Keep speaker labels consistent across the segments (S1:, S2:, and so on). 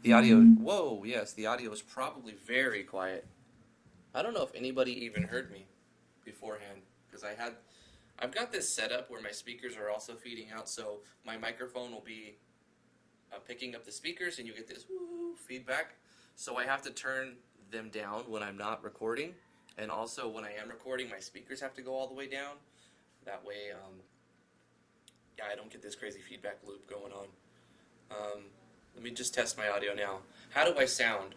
S1: The audio, whoa, yes, the audio is probably very quiet. I don't know if anybody even heard me beforehand, because I've got this set up where my speakers are also feeding out, so my microphone will be picking up the speakers, and you get this woo feedback. So I have to turn them down when I'm not recording, and also when I am recording, my speakers have to go all the way down. That way, yeah, I don't get this crazy feedback loop going on. Let me just test my audio now. How do I sound?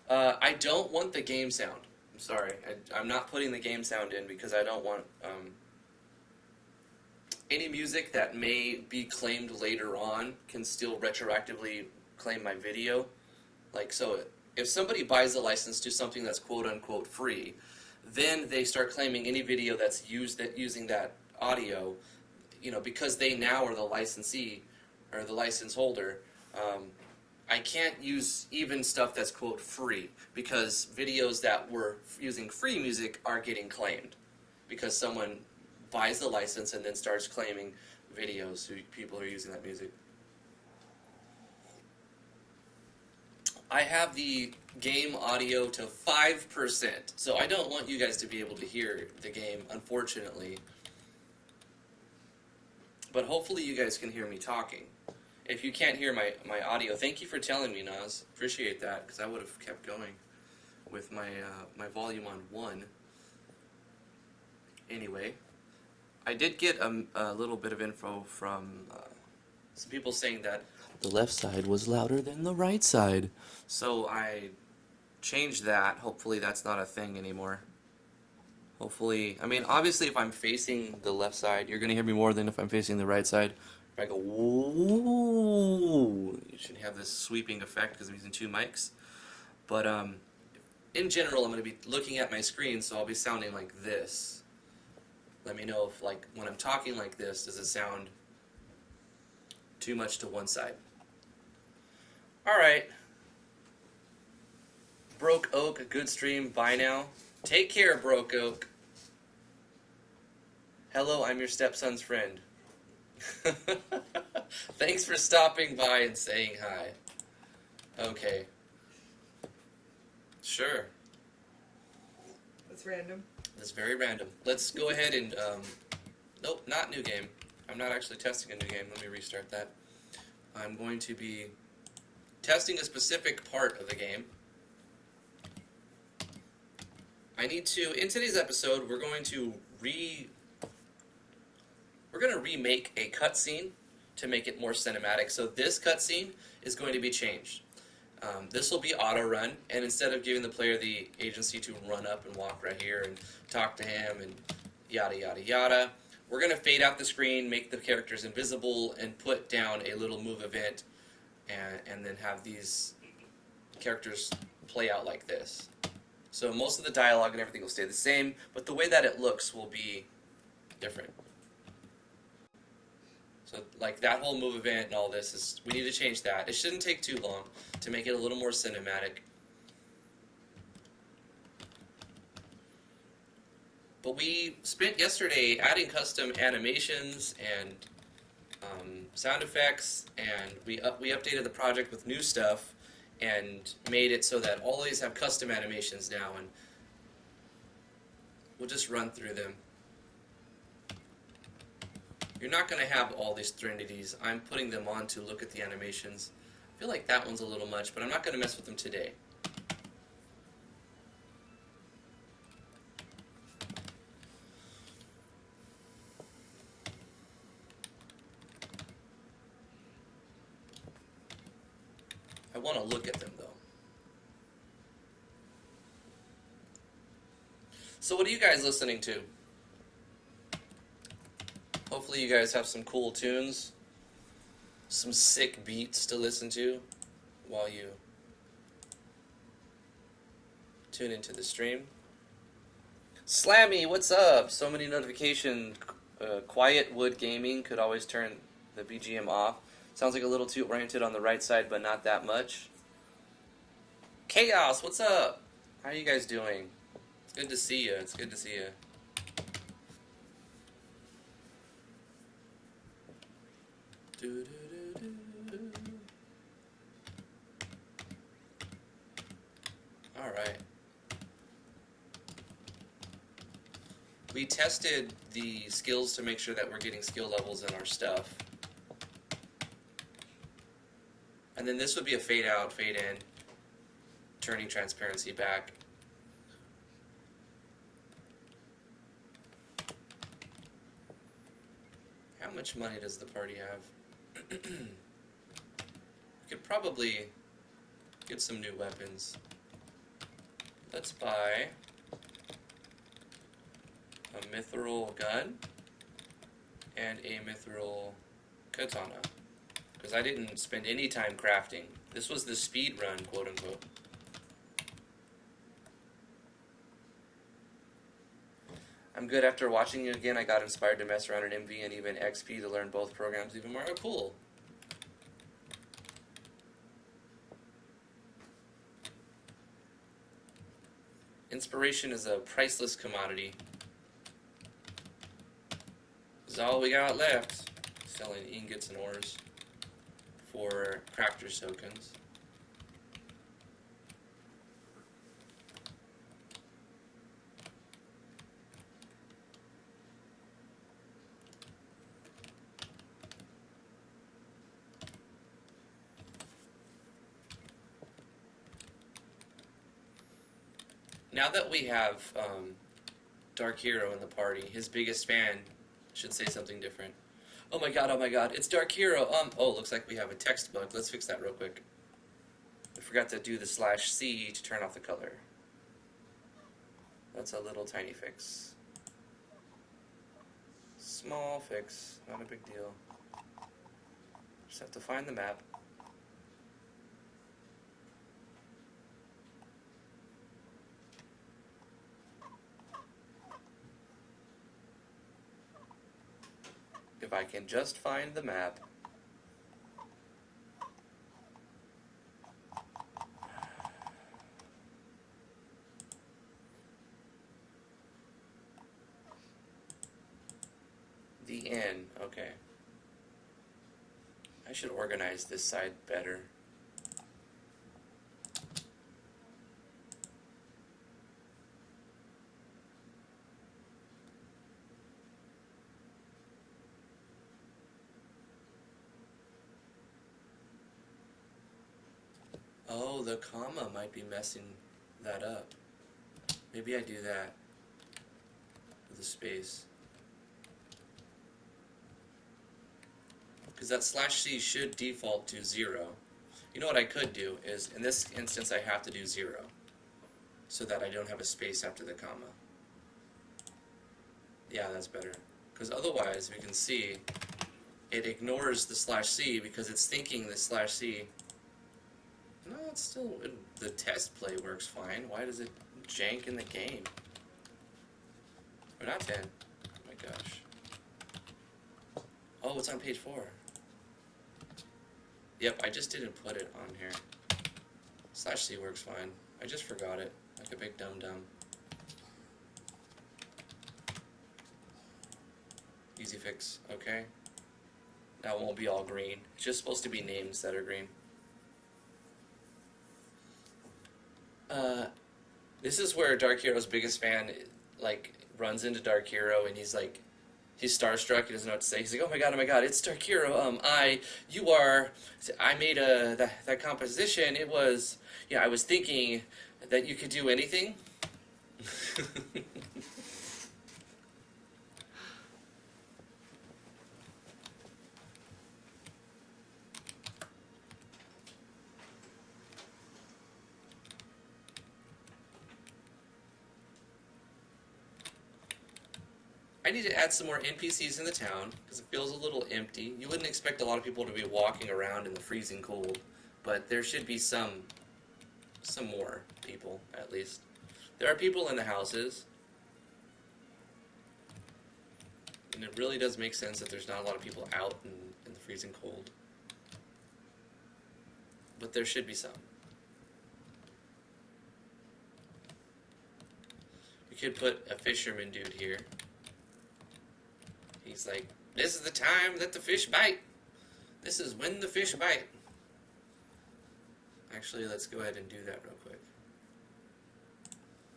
S1: I don't want the game sound. I'm sorry. I'm not putting the game sound in because I don't want any music that may be claimed later on can still retroactively claim my video. Like, so if somebody buys a license to something that's quote-unquote free, then they start claiming any video that's using that audio, you know, because they now are the licensee or the license holder. I can't use even stuff that's quote free because videos that were using free music are getting claimed because someone buys the license and then starts claiming videos who people are using that music. I have the game audio to 5%, so I don't want you guys to be able to hear the game, unfortunately. But hopefully you guys can hear me talking. If you can't hear my audio, thank you for telling me, Naz. Appreciate that, because I would have kept going with my volume on 1. Anyway, I did get a little bit of info from some people saying that the left side was louder than the right side. So I changed that. Hopefully that's not a thing anymore. Hopefully, I mean, obviously if I'm facing the left side, you're going to hear me more than if I'm facing the right side. If I go, whoa, you should have this sweeping effect because I'm using 2 mics. But in general, I'm going to be looking at my screen, so I'll be sounding like this. Let me know if, like, when I'm talking like this, does it sound too much to one side? Alright. Broke Oak, a good stream. Bye now. Take care, Broke Oak. Hello, I'm your stepson's friend. Thanks for stopping by and saying hi. Okay. Sure.
S2: That's random.
S1: That's very random. Let's go ahead and, nope, not new game. I'm not actually testing a new game. Let me restart that. I'm going to be testing a specific part of the game. I need to, in today's episode, we're going to remake a cutscene to make it more cinematic. So this cutscene is going to be changed. This will be auto-run, and instead of giving the player the agency to run up and walk right here and talk to him and yada yada yada, we're going to fade out the screen, make the characters invisible, and put down a little move event, and then have these characters play out like this. So most of the dialogue and everything will stay the same, but the way that it looks will be different. So like that whole move event and all this, we need to change that. It shouldn't take too long to make it a little more cinematic. But we spent yesterday adding custom animations and sound effects, and we updated the project with new stuff and made it so that all of these have custom animations now, and we'll just run through them. You're not going to have all these trinities. I'm putting them on to look at the animations. I feel like that one's a little much, but I'm not going to mess with them today. I want to look at them, though. So what are you guys listening to? Hopefully you guys have some cool tunes, some sick beats to listen to while you tune into the stream. Slammy, what's up? So many notifications. Quiet Wood Gaming could always turn the BGM off. Sounds like a little too oriented on the right side, but not that much. Chaos, what's up? How are you guys doing? It's good to see you. It's good to see you. Alright. We tested the skills to make sure that we're getting skill levels in our stuff. And then this would be a fade out, fade in, turning transparency back. How much money does the party have? We could probably get some new weapons. Let's buy a mithril gun and a mithril katana. Because I didn't spend any time crafting. This was the speed run, quote unquote. I'm good after watching you again. I got inspired to mess around in MV and even XP to learn both programs even more. Oh, cool. Inspiration is a priceless commodity. This is all we got left. Selling ingots and ores for Crafter's tokens. Now that we have Dark Hero in the party, his biggest fan should say something different. Oh my god, it's Dark Hero. Oh, looks like we have a text bug. Let's fix that real quick. I forgot to do the /C to turn off the color. That's a little tiny fix. Small fix, not a big deal. Just have to find the map. If I can just find the map. The inn, okay. I should organize this side better. Oh, the comma might be messing that up. Maybe I do that with a space. Because that /C should default to 0. You know what I could do is, in this instance I have to do 0. So that I don't have a space after the comma. Yeah, that's better. Because otherwise, we can see, it ignores the /C because it's thinking the /C. No, it's still, the test play works fine. Why does it jank in the game? Or not 10. Oh my gosh. Oh, it's on page 4. Yep, I just didn't put it on here. /C works fine. I just forgot it. Like a big dum-dum. Easy fix, okay. Now it won't be all green. It's just supposed to be names that are green. This is where Dark Hero's biggest fan, like, runs into Dark Hero and he's like, he's starstruck, he doesn't know what to say. He's like, oh my god, it's Dark Hero, I made that composition, it was, yeah, I was thinking that you could do anything. I need to add some more NPCs in the town, because it feels a little empty. You wouldn't expect a lot of people to be walking around in the freezing cold, but there should be some more people, at least. There are people in the houses, and it really does make sense that there's not a lot of people out in the freezing cold. But there should be some. We could put a fisherman dude here. He's like, this is the time that the fish bite. This is when the fish bite. Actually, let's go ahead and do that real quick.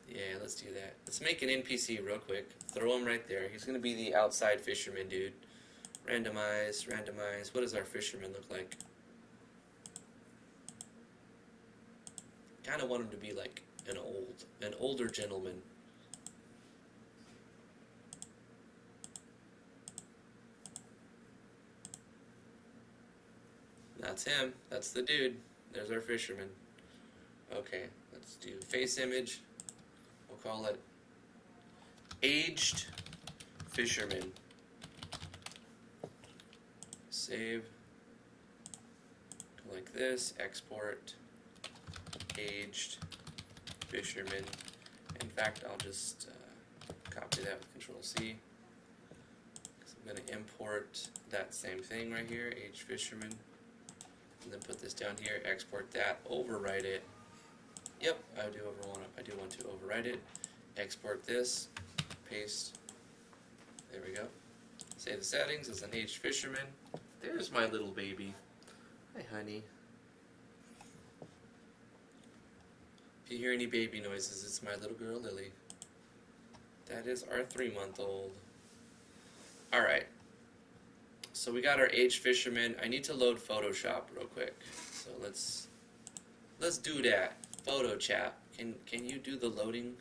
S1: Yeah, let's do that. Let's make an NPC real quick. Throw him right there. He's gonna be the outside fisherman dude. Randomize, randomize. What does our fisherman look like? Kind of want him to be like an older gentleman. That's him. That's the dude. There's our fisherman. Okay, let's do face image. We'll call it aged fisherman. Save. Go like this. Export. Aged fisherman. In fact, I'll just copy that with Control C. So I'm going to import that same thing right here, aged fisherman. And then put this down here, export that, overwrite it. Yep, I do want to overwrite it. Export this, paste. There we go. Save the settings as an aged fisherman. There's my little baby. Hi, honey. If you hear any baby noises, it's my little girl, Lily. That is our 3-month-old. Alright. So we got our aged fisherman. I need to load Photoshop real quick. So let's do that. Photo chat. Can you do the loading?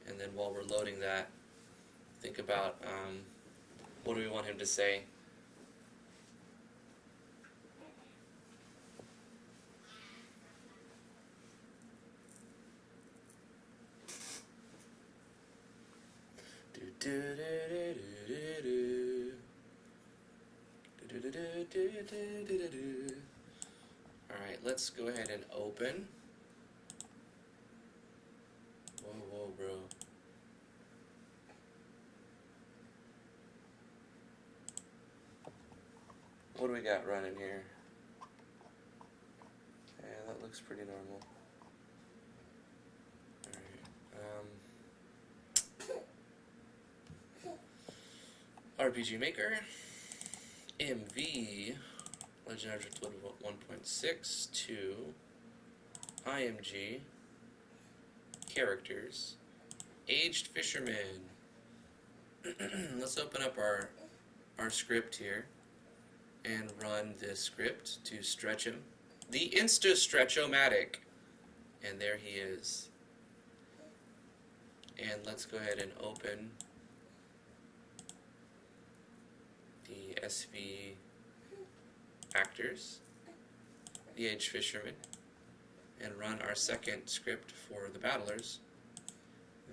S1: And then while we're loading that, think about what do we want him to say? Alright, let's go ahead and open. Whoa, bro. What do we got running here? Yeah, that looks pretty normal. Alright. RPG Maker. MV. Legendary Driftwood 1.62. IMG. Characters. Aged Fisherman. Let's open up our script here and run this script to stretch him. The Insta-Stretch-O-Matic. And there he is. And let's go ahead and open the SV actors, the Aged Fisherman, and run our second script for the battlers.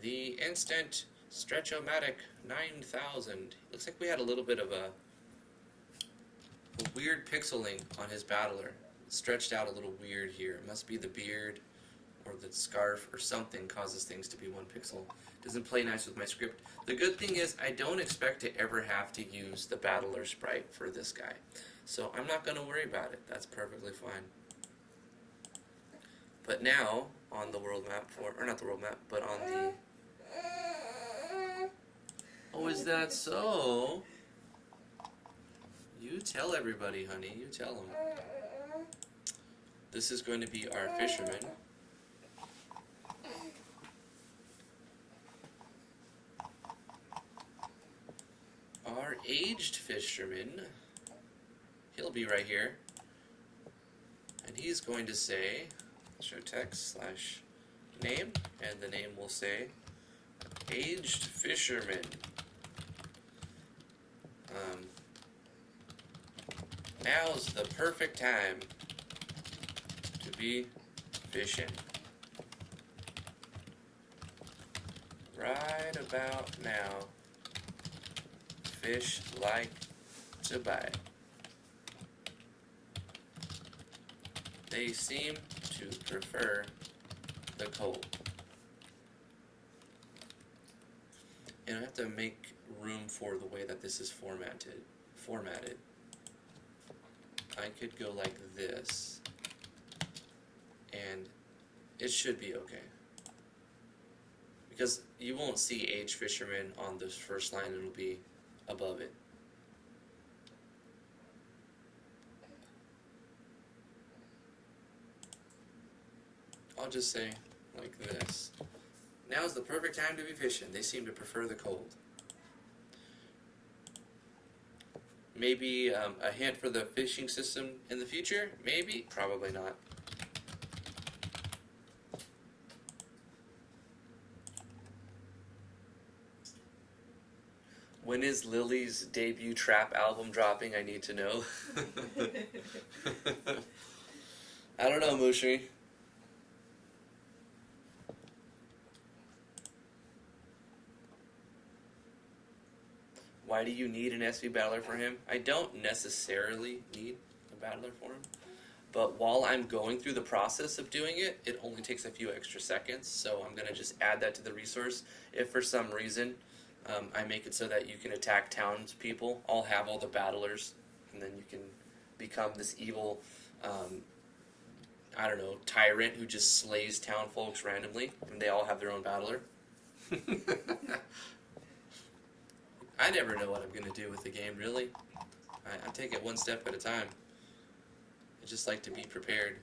S1: The Instant Stretch-O-Matic 9000. Looks like we had a little bit of a weird pixeling on his battler. It stretched out a little weird here. It must be the beard or the scarf or something causes things to be one pixel. Doesn't play nice with my script. The good thing is I don't expect to ever have to use the battler sprite for this guy. So I'm not going to worry about it. That's perfectly fine. But now, on the world map, or not the world map, but on the... Oh, is that so? You tell everybody, honey. You tell them. This is going to be our fisherman. Our aged fisherman, he'll be right here, and he's going to say, show text / name, and the name will say, aged fisherman. Now's the perfect time to be fishing. Right about now. Fish like to bite. They seem to prefer the cold. And I have to make room for the way that this is formatted. I could go like this, and it should be okay. Because you won't see Aged Fisherman on this first line, it'll be above it. I'll just say like this. Now's the perfect time to be fishing. They seem to prefer the cold. Maybe a hint for the fishing system in the future? Maybe. Probably not. When is Lily's debut trap album dropping? I need to know. I don't know, Mushi. Why do you need an SV battler for him? I don't necessarily need a battler for him. But while I'm going through the process of doing it, it only takes a few extra seconds. So I'm going to just add that to the resource. If for some reason I make it so that you can attack townspeople, I'll have all the battlers. And then you can become this evil, I don't know, tyrant who just slays town folks randomly. And they all have their own battler. I never know what I'm going to do with the game, really. I take it one step at a time. I just like to be prepared.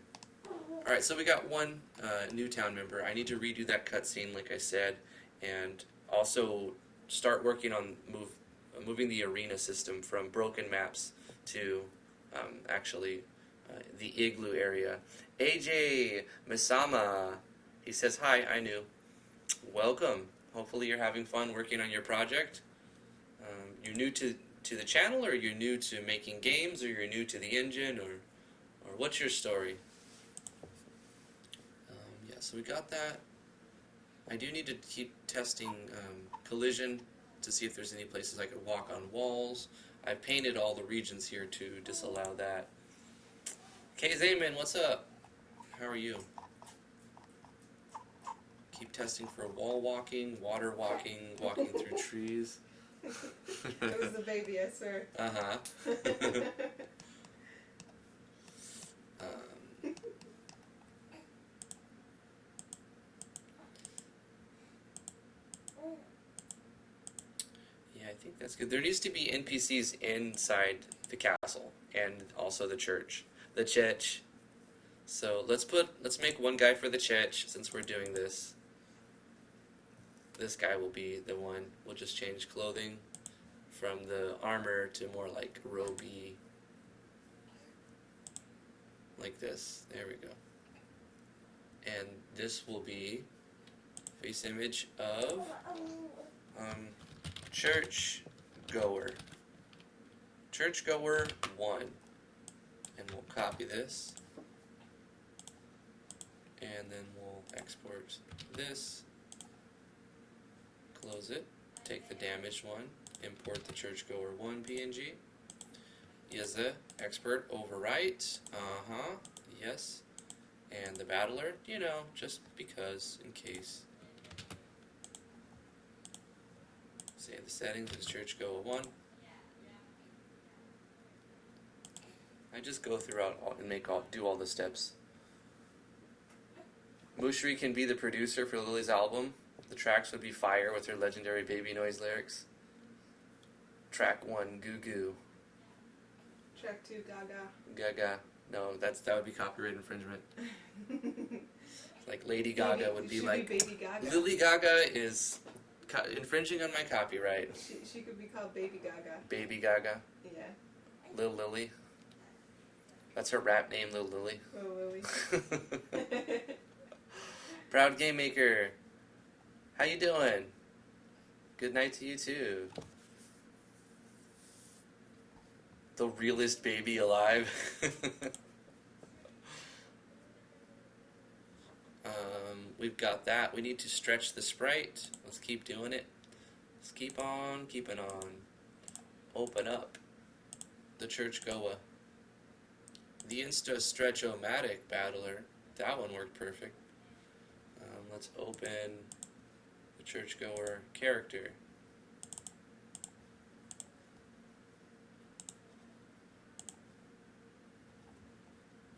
S1: Alright, so we got one new town member. I need to redo that cutscene, like I said, and also start working on moving the arena system from broken maps to actually the igloo area. AJ Misama, he says, hi, I knew. Welcome. Hopefully you're having fun working on your project. You're new to the channel, or you're new to making games, or you're new to the engine, or what's your story? Yeah, so we got that. I do need to keep testing collision to see if there's any places I could walk on walls. I've painted all the regions here to disallow that. Okay, Zayman, what's up? How are you? Keep testing for wall walking, water walking, walking through trees.
S2: It was the baby, I swear.
S1: Uh-huh. Yeah, I think that's good. There needs to be NPCs inside the castle and also the church. The church. So let's make one guy for the church since we're doing this. This guy will be the one. We'll just change clothing from the armor to more like robe-y. Like this. There we go. And this will be face image of church goer. Church goer 1. And we'll copy this. And then we'll export this. Close it, take the damaged one, import the churchgoer 1 PNG. Is the expert overwrite? Yes. And the battler, you know, just because, in case. Save the settings as churchgoer 1. I just go throughout and do all the steps. Mushri can be the producer for Lily's album. The tracks would be fire with her legendary baby noise lyrics. Track 1, Goo Goo.
S2: Track 2, Gaga.
S1: Gaga. No, that would be copyright infringement. Like Lady Gaga would be like,
S2: Baby Gaga.
S1: Lily Gaga is infringing on my copyright.
S2: She could be called Baby Gaga.
S1: Baby Gaga.
S2: Yeah.
S1: Lil Lily. That's her rap name, Lil Lily.
S2: Oh, Lily.
S1: Proud Game Maker. How you doing? Good night to you too. The realest baby alive. We've got that. We need to stretch the sprite. Let's keep doing it. Let's keep on keeping on. Open up the church goa. The Insta Stretch-O-Matic battler. That one worked perfect. Let's open the churchgoer character.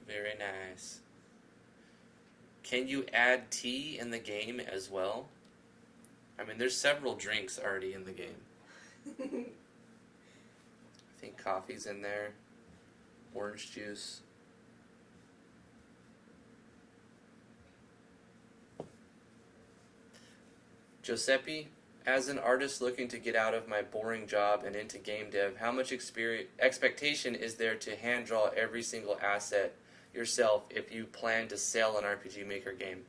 S1: Very nice. Can you add tea in the game as well? I mean, there's several drinks already in the game. I think coffee's in there. Orange juice. Giuseppe, as an artist looking to get out of my boring job and into game dev, how much expectation is there to hand draw every single asset yourself if you plan to sell an RPG Maker game?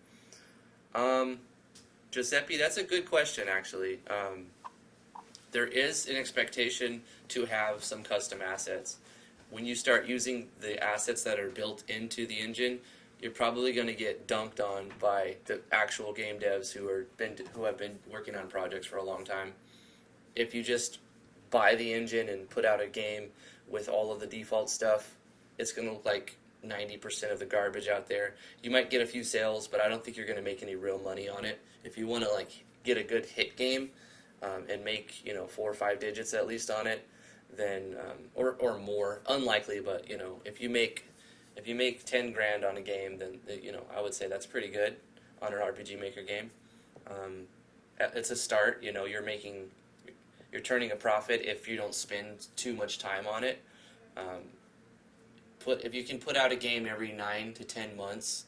S1: Giuseppe, that's a good question, actually. There is an expectation to have some custom assets. When you start using the assets that are built into the engine, you're probably going to get dunked on by the actual game devs who have been working on projects for a long time. If you just buy the engine and put out a game with all of the default stuff, it's going to look like 90% of the garbage out there. You might get a few sales, but I don't think you're going to make any real money on it. If you want to get a good hit game and make 4 or 5 digits at least on it, then or more, unlikely, but if you make 10 grand on a game, then I would say that's pretty good on an RPG Maker game. It's a start. You're turning a profit if you don't spend too much time on it. If you can put out a game every 9 to 10 months,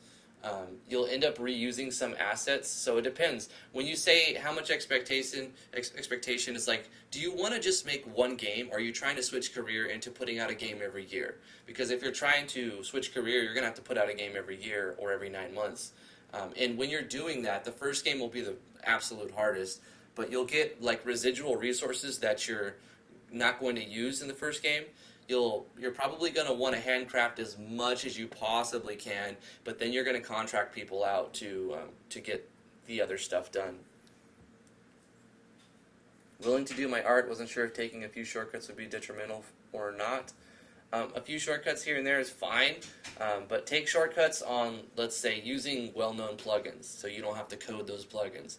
S1: you'll end up reusing some assets. So it depends. When you say how much expectation is do you want to just make one game, or are you trying to switch career into putting out a game every year? Because if you're trying to switch career, you're going to have to put out a game every year or every 9 months. And when you're doing that, the first game will be the absolute hardest, but you'll get residual resources that you're not going to use in the first game. You're probably going to want to handcraft as much as you possibly can, but then you're going to contract people out to get the other stuff done. Willing to do my art, wasn't sure if taking a few shortcuts would be detrimental or not. A few shortcuts here and there is fine, but take shortcuts on, let's say, using well-known plugins, so you don't have to code those plugins.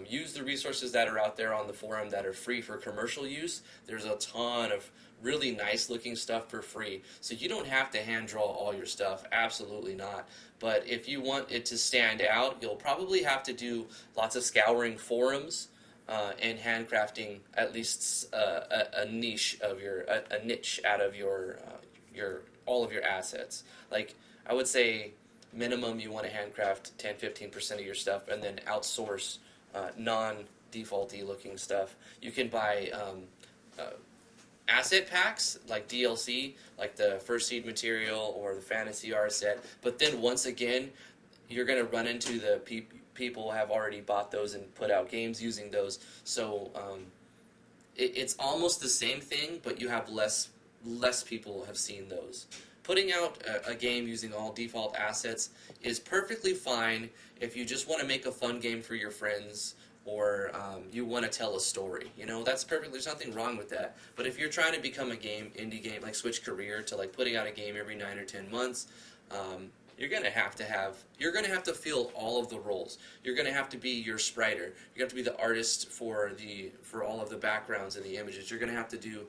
S1: Use the resources that are out there on the forum that are free for commercial use. There's a ton of really nice looking stuff for free, so you don't have to hand draw all your stuff, absolutely not. But if you want it to stand out, you'll probably have to do lots of scouring forums and handcrafting at least a niche out of your all of your assets. I would say minimum you want to handcraft 10-15% of your stuff, and then outsource non-defaulty looking stuff. You can buy asset packs like DLC, like the First Seed material or the Fantasy R set, but then once again you're going to run into the people have already bought those and put out games using those, so it's almost the same thing, but you have less people have seen those. Putting out a game using all default assets is perfectly fine if you just want to make a fun game for your friends, or you want to tell a story. That's perfectly, there's nothing wrong with that. But if you're trying to become a indie game, switch career to putting out a game every 9 or 10 months, you're going to have to fill all of the roles. You're going to have to be your spriter. You have to be the artist for all of the backgrounds and the images. You're going to have to do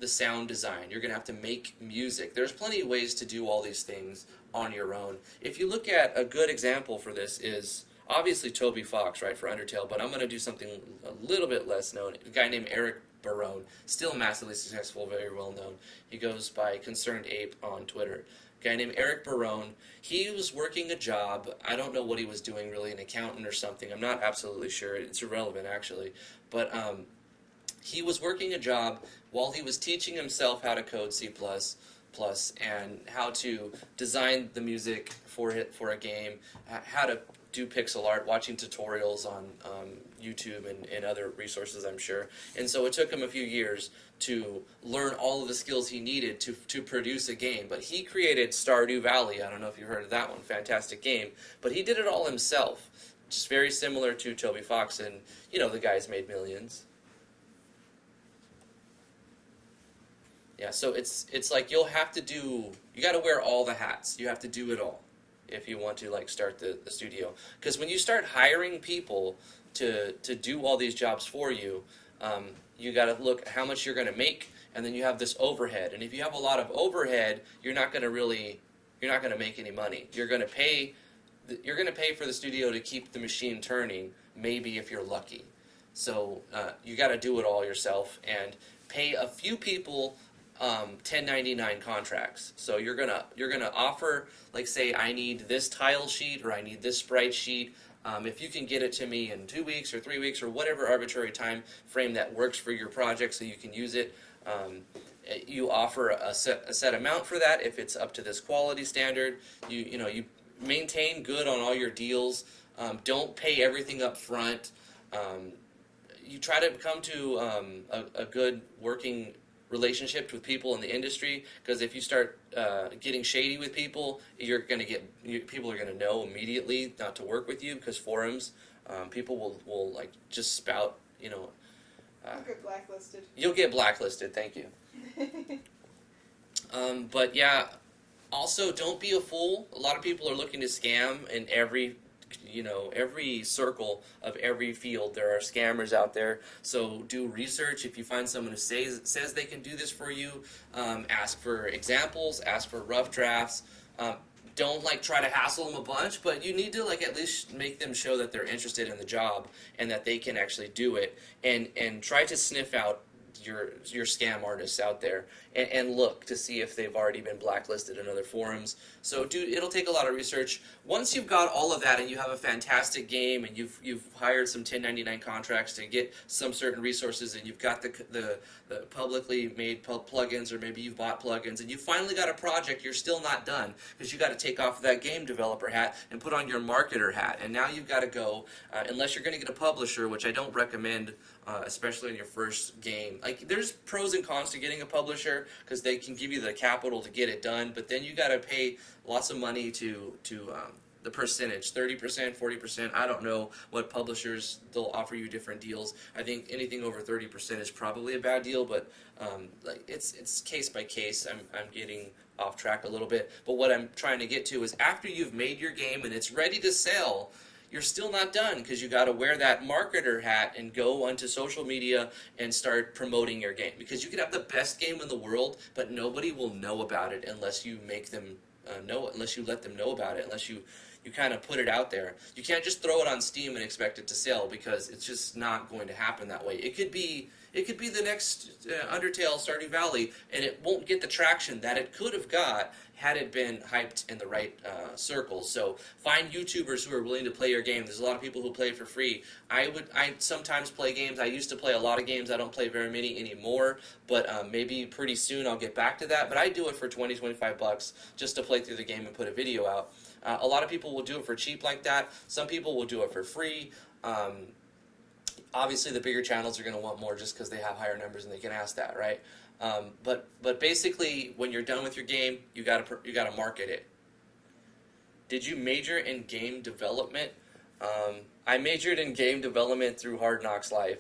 S1: the sound design. You're going to have to make music. There's plenty of ways to do all these things on your own. If you look at a good example for this is obviously Toby Fox, right, for Undertale, but I'm going to do something a little bit less known. A guy named Eric Barone, still massively successful, very well known. He goes by Concerned Ape on Twitter. A guy named Eric Barone, he was working a job. I don't know what he was doing, really, an accountant or something. I'm not absolutely sure. It's irrelevant, actually. But he was working a job while he was teaching himself how to code C++ and how to design the music for a game, how to do pixel art, watching tutorials on YouTube and other resources, I'm sure. And so it took him a few years to learn all of the skills he needed to produce a game. But he created Stardew Valley. I don't know if you heard of that one. Fantastic game. But he did it all himself. Just very similar to Toby Fox, and the guy's made millions. Yeah, so it's you'll have to you got to wear all the hats. You have to do it all if you want to start the studio. Because when you start hiring people to do all these jobs for you, you got to look how much you're going to make, and then you have this overhead. And if you have a lot of overhead, you're not going to make any money. You're going to pay for the studio to keep the machine turning, maybe if you're lucky. So you got to do it all yourself and pay a few people 1099 contracts. So you're gonna offer, say, I need this tile sheet, or I need this sprite sheet. If you can get it to me in 2 weeks or 3 weeks or whatever arbitrary time frame that works for your project so you can use it, you offer a set amount for that. If it's up to this quality standard, you maintain good on all your deals. Don't pay everything up front. You try to come to a good working relationship with people in the industry, because if you start getting shady with people, people are gonna know immediately not to work with you, because forums, people will like just spout,
S2: You'll get blacklisted.
S1: You'll get blacklisted. Thank you. But yeah, also don't be a fool. A lot of people are looking to scam in every circle of every field. There are scammers out there. So do research. If you find someone who says they can do this for you, ask for examples, ask for rough drafts. Don't try to hassle them a bunch, but you need to at least make them show that they're interested in the job and that they can actually do it, and try to sniff out your scam artists out there and look to see if they've already been blacklisted in other forums. So it'll take a lot of research. Once you've got all of that and you have a fantastic game and you've hired some 1099 contracts to get some certain resources, and you've got the publicly made plugins, or maybe you've bought plugins, and you finally got a project, you're still not done, because you got to take off that game developer hat and put on your marketer hat. And now you've got to go, unless you're going to get a publisher, which I don't recommend, especially in your first game. There's pros and cons to getting a publisher, because they can give you the capital to get it done, but then you got to pay lots of money to the percentage, 30%, 40%. I don't know what publishers, they'll offer you different deals. I think anything over 30% is probably a bad deal, but it's case by case. I'm getting off track a little bit, but what I'm trying to get to is, after you've made your game and it's ready to sell, you're still not done, because you got to wear that marketer hat and go onto social media and start promoting your game. Because you could have the best game in the world, but nobody will know about it unless you make them know it, unless you let them know about it, unless you kind of put it out there. You can't just throw it on Steam and expect it to sell, because it's just not going to happen that way. It could be the next Undertale Stardew Valley, and it won't get the traction that it could have got had it been hyped in the right circles. So find YouTubers who are willing to play your game. There's a lot of people who play for free. I sometimes play games. I used to play a lot of games. I don't play very many anymore, but maybe pretty soon I'll get back to that. But I do it for $20-25 just to play through the game and put a video out. A lot of people will do it for cheap like that. Some people will do it for free. Obviously, the bigger channels are going to want more just because they have higher numbers and they can ask that, right? But basically, when you're done with your game, you gotta market it. Did you major in game development? I majored in game development through Hard Knocks Live,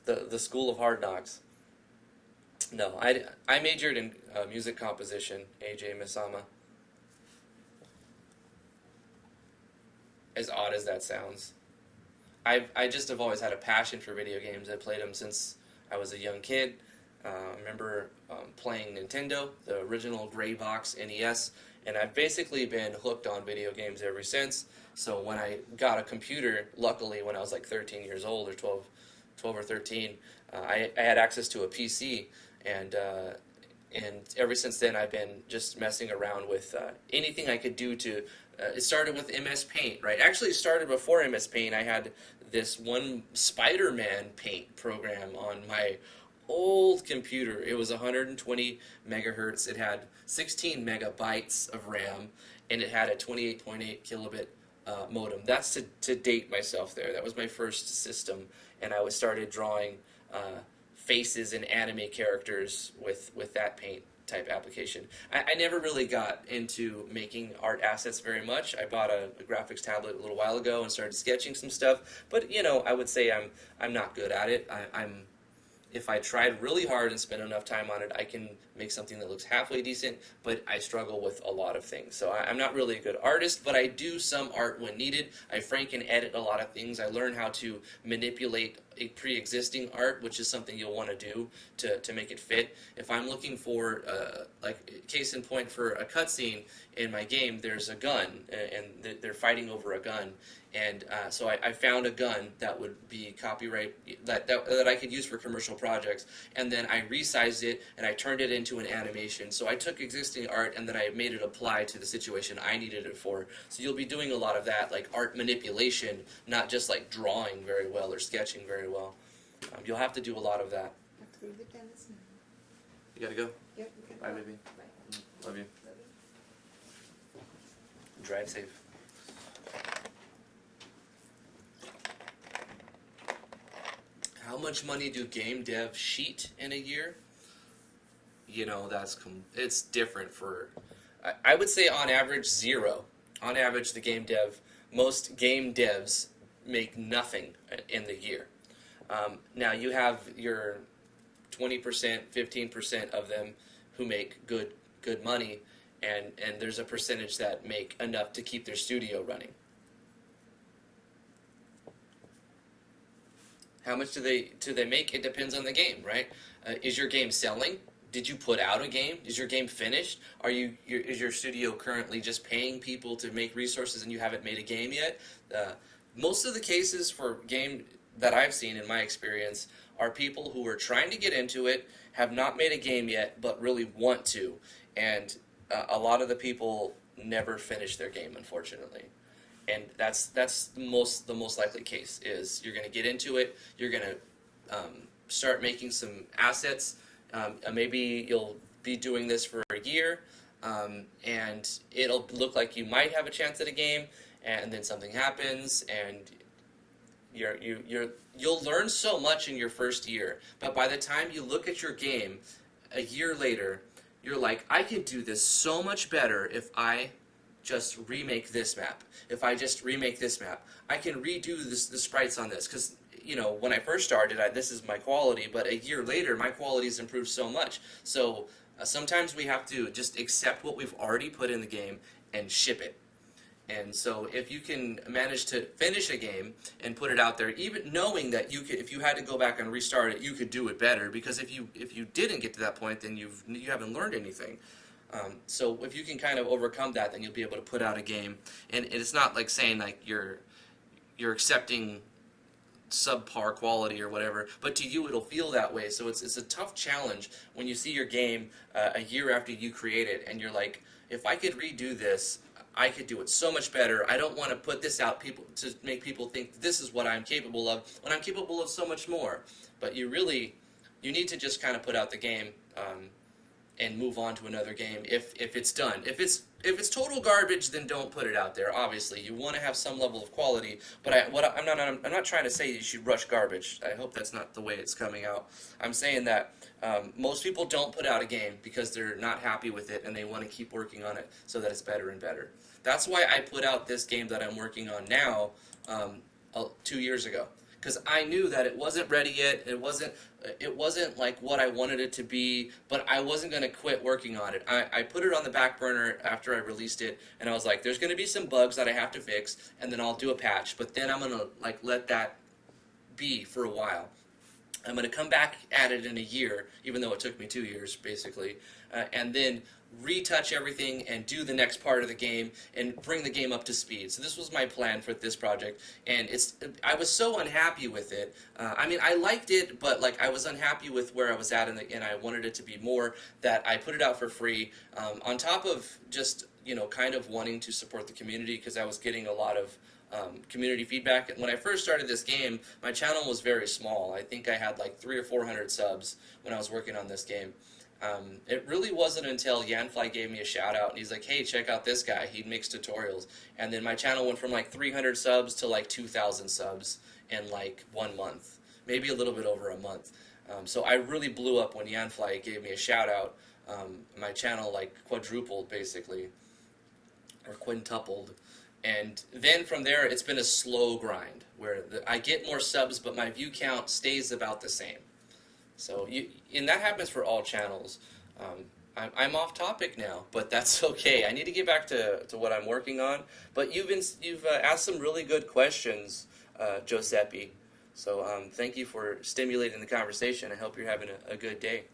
S1: the School of Hard Knocks. No, I majored in music composition, AJ Misama. As odd as that sounds. I just have always had a passion for video games. I played them since I was a young kid. I remember playing Nintendo, the original gray box NES, and I've basically been hooked on video games ever since. So when I got a computer, luckily when I was 13 years old, or 12 or 13, I had access to a PC, and ever since then I've been just messing around with anything I could do to. It started with MS Paint, right? Actually, it started before MS Paint. I had this one Spider-Man paint program on my old computer. It was 120 megahertz. It had 16 megabytes of RAM, and it had a 28.8 kilobit modem. That's to date myself there. That was my first system, and I started drawing faces and anime characters with that paint type application. I never really got into making art assets very much. I bought a graphics tablet a little while ago and started sketching some stuff, but I would say I'm not good at it. If I tried really hard and spent enough time on it, I can make something that looks halfway decent, but I struggle with a lot of things. So I'm not really a good artist, but I do some art when needed. I frank and edit a lot of things. I learn how to manipulate a pre-existing art, which is something you'll want to do to make it fit. If I'm looking for, case in point, for a cutscene in my game, there's a gun, and they're fighting over a gun. And so I found a gun that would be copyright, that I could use for commercial projects, and then I resized it and I turned it into into an animation. So I took existing art and then I made it apply to the situation I needed it for. So you'll be doing a lot of that, like art manipulation, not just like drawing very well or sketching very well. You'll have to do a lot of that.
S2: I have to go to the dentist now.
S1: You gotta go?
S2: Yep. Okay.
S1: Bye, baby.
S2: Bye.
S1: Love you.
S2: Love you.
S1: Drive safe. How much money do game dev sheet in a year? You know, it's different for, I would say on average, 0. On average, most game devs make nothing in the year. Now, you have your 20%, 15% of them who make good money, and there's a percentage that make enough to keep their studio running. How much do they make? It depends on the game, right? Is your game selling? Did you put out a game? Is your game finished? Is your studio currently just paying people to make resources and you haven't made a game yet? Most of the cases for game that I've seen in my experience are people who are trying to get into it, have not made a game yet, but really want to. And a lot of the people never finish their game, unfortunately. And that's the most likely case is you're going to get into it, you're going to start making some assets, maybe you'll be doing this for a year, and it'll look like you might have a chance at a game, and then something happens, and you'll learn so much in your first year, but by the time you look at your game a year later, you're like, I could do this so much better if I just remake this map. If I just remake this map, I can redo the sprites on this, because when I first started, this is my quality, but a year later, my quality's improved so much. So sometimes we have to just accept what we've already put in the game and ship it. And so if you can manage to finish a game and put it out there, even knowing that if you had to go back and restart it, you could do it better, because if you didn't get to that point, then you haven't learned anything. So if you can kind of overcome that, then you'll be able to put out a game. And it's not like saying like you're accepting subpar quality or whatever, but to you it'll feel that way. So it's a tough challenge when you see your game a year after you create it, and you're like, if I could redo this, I could do it so much better. I don't want to put this out to make people think this is what I'm capable of, when I'm capable of so much more. But you need to just kind of put out the game and move on to another game if it's done. If it's total garbage, then don't put it out there. Obviously, you want to have some level of quality. But I'm not trying to say you should rush garbage. I hope that's not the way it's coming out. I'm saying that most people don't put out a game because they're not happy with it and they want to keep working on it so that it's better and better. That's why I put out this game that I'm working on now 2 years ago. Because I knew that it wasn't ready yet. It wasn't like what I wanted it to be, but I wasn't going to quit working on it. I put it on the back burner after I released it, and I was like, there's going to be some bugs that I have to fix, and then I'll do a patch. But then I'm going to let that be for a while. I'm going to come back at it in a year, even though it took me 2 years, basically, and then retouch everything and do the next part of the game and bring the game up to speed. So this was my plan for this project, and I was so unhappy with it. I liked it, but I was unhappy with where I was at, and I wanted it to be more, that I put it out for free, on top of just kind of wanting to support the community, because I was getting a lot of community feedback. When I first started this game, my channel was very small. I think I had 300 or 400 subs when I was working on this game. It really wasn't until Yanfly gave me a shout out, and he's like, hey, check out this guy, he makes tutorials. And then my channel went from 300 subs to 2,000 subs in 1 month, maybe a little bit over a month. So I really blew up when Yanfly gave me a shout out. My channel quadrupled basically, or quintupled. And then from there, it's been a slow grind where I get more subs, but my view count stays about the same. So, and that happens for all channels. I'm off topic now, but that's okay. I need to get back to what I'm working on. But you've asked some really good questions, Giuseppe. So thank you for stimulating the conversation. I hope you're having a good day.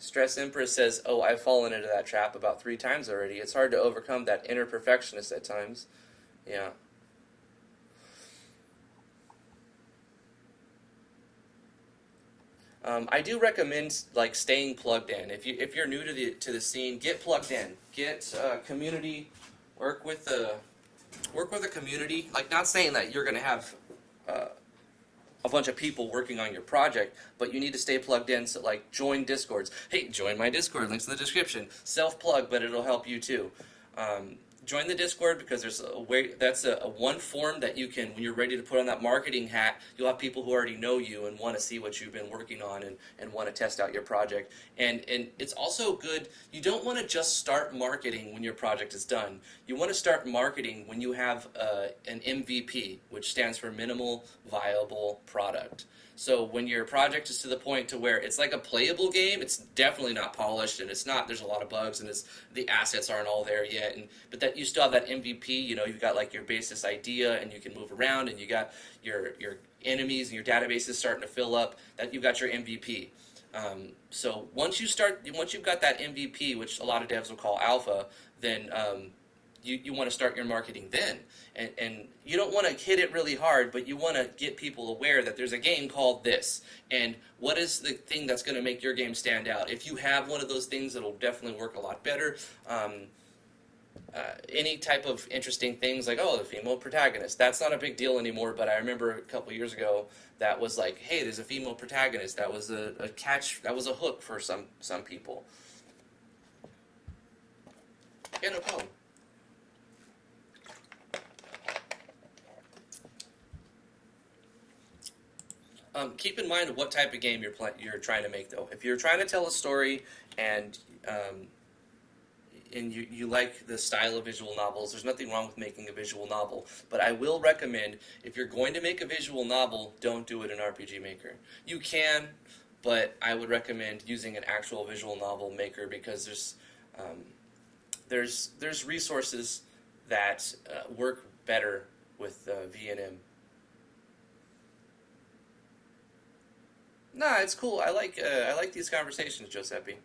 S1: Stress Empress says, oh, I've fallen into that trap about 3 times already. It's hard to overcome that inner perfectionist at times. Yeah. I do recommend like staying plugged in. If you're new to the scene, get plugged in. Get community. Work with a community. Like, not saying that you're gonna have a bunch of people working on your project, but you need to stay plugged in. So, like, join Discords. Hey, join my Discord. Links in the description. Self plug, but it'll help you too. Join the Discord because there's a way. That's a one form that you can, when you're ready to put on that marketing hat, you'll have people who already know you and want to see what you've been working on and want to test out your project. And it's also good. You don't want to just start marketing when your project is done. You want to start marketing when you have an MVP, which stands for minimal viable product. So when your project is to the point to where it's like a playable game, it's definitely not polished, and it's not. There's a lot of bugs, and the assets aren't all there yet. But that you still have that MVP. You know, you've got like your basis idea, and you can move around, and you got your enemies and your database is starting to fill up. That you've got your MVP. So once you've got that MVP, which a lot of devs will call alpha, then you want to start your marketing then. And you don't want to hit it really hard, but you want to get people aware that there's a game called this. And what is the thing that's going to make your game stand out? If you have one of those things, it'll definitely work a lot better. Any type of interesting things like, the female protagonist. That's not a big deal anymore, but I remember a couple years ago that was like, hey, there's a female protagonist. That was a catch, that was a hook for some people. Yeah, no problem. Keep in mind what type of game you're trying to make, though. If you're trying to tell a story and you like the style of visual novels, there's nothing wrong with making a visual novel. But I will recommend, if you're going to make a visual novel, don't do it in RPG Maker. You can, but I would recommend using an actual visual novel maker because there's resources that work better with V&M. Nah, it's cool. I like these conversations, Giuseppe.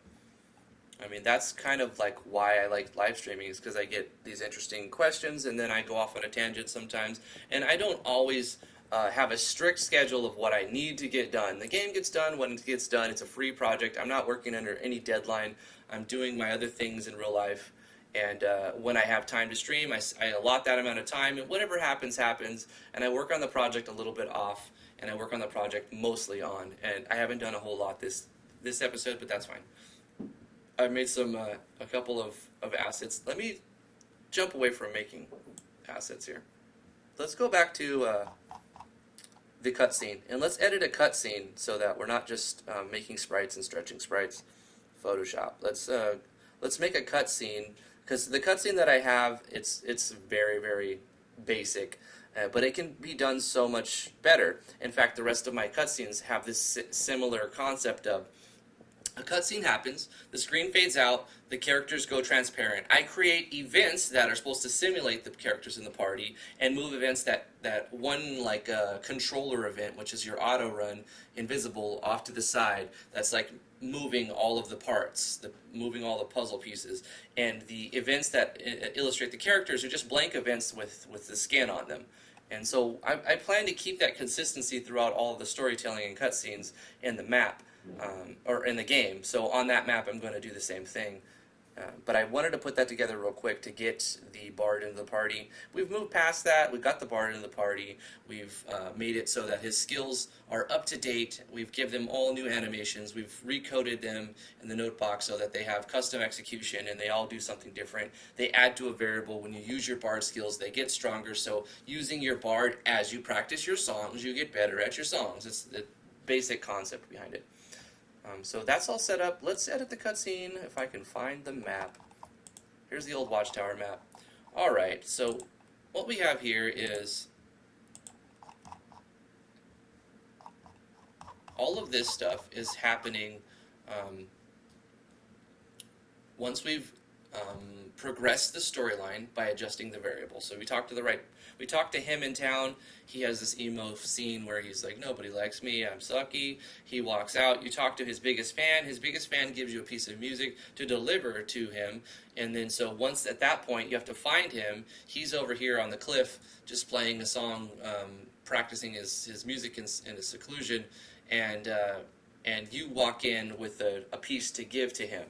S1: I mean, that's kind of like why I like live streaming, is because I get these interesting questions, and then I go off on a tangent sometimes. And I don't always have a strict schedule of what I need to get done. The game gets done when it gets done. It's a free project. I'm not working under any deadline. I'm doing my other things in real life. And when I have time to stream, I allot that amount of time, and whatever happens, happens. And I work on the project a little bit off, and I work on the project mostly on. And I haven't done a whole lot this episode, but that's fine. I've made a couple of assets. Let me jump away from making assets here. Let's go back to the cutscene, and let's edit a cutscene so that we're not just making sprites and stretching sprites. Photoshop. Let's make a cutscene, because the cutscene that I have, it's very, very basic, but it can be done so much better. In fact, the rest of my cutscenes have this similar concept of a cutscene happens, the screen fades out, the characters go transparent. I create events that are supposed to simulate the characters in the party, and move events that one, like a controller event, which is your auto run, invisible, off to the side. That's like moving all of the parts, moving all the puzzle pieces. And the events that illustrate the characters are just blank events with the skin on them. And so I plan to keep that consistency throughout all of the storytelling and cutscenes in the map. Or in the game. So on that map, I'm going to do the same thing. But I wanted to put that together real quick to get the bard into the party. We've moved past that. We've got the bard into the party. We've made it so that his skills are up to date. We've given them all new animations. We've recoded them in the notebook so that they have custom execution and they all do something different. They add to a variable. When you use your bard skills, they get stronger. So using your bard as you practice your songs, you get better at your songs. It's the basic concept behind it. So that's all set up. Let's edit the cutscene if I can find the map. Here's the old Watchtower map. Alright, so what we have here is all of this stuff is happening once we've progressed the storyline by adjusting the variables. So we talked to him in town. He has this emo scene where he's like, nobody likes me, I'm sucky. He walks out. You talk to his biggest fan. His biggest fan gives you a piece of music to deliver to him. And then so once at that point you have to find him, he's over here on the cliff just playing a song, practicing his music in a seclusion. And and you walk in with a piece to give to him.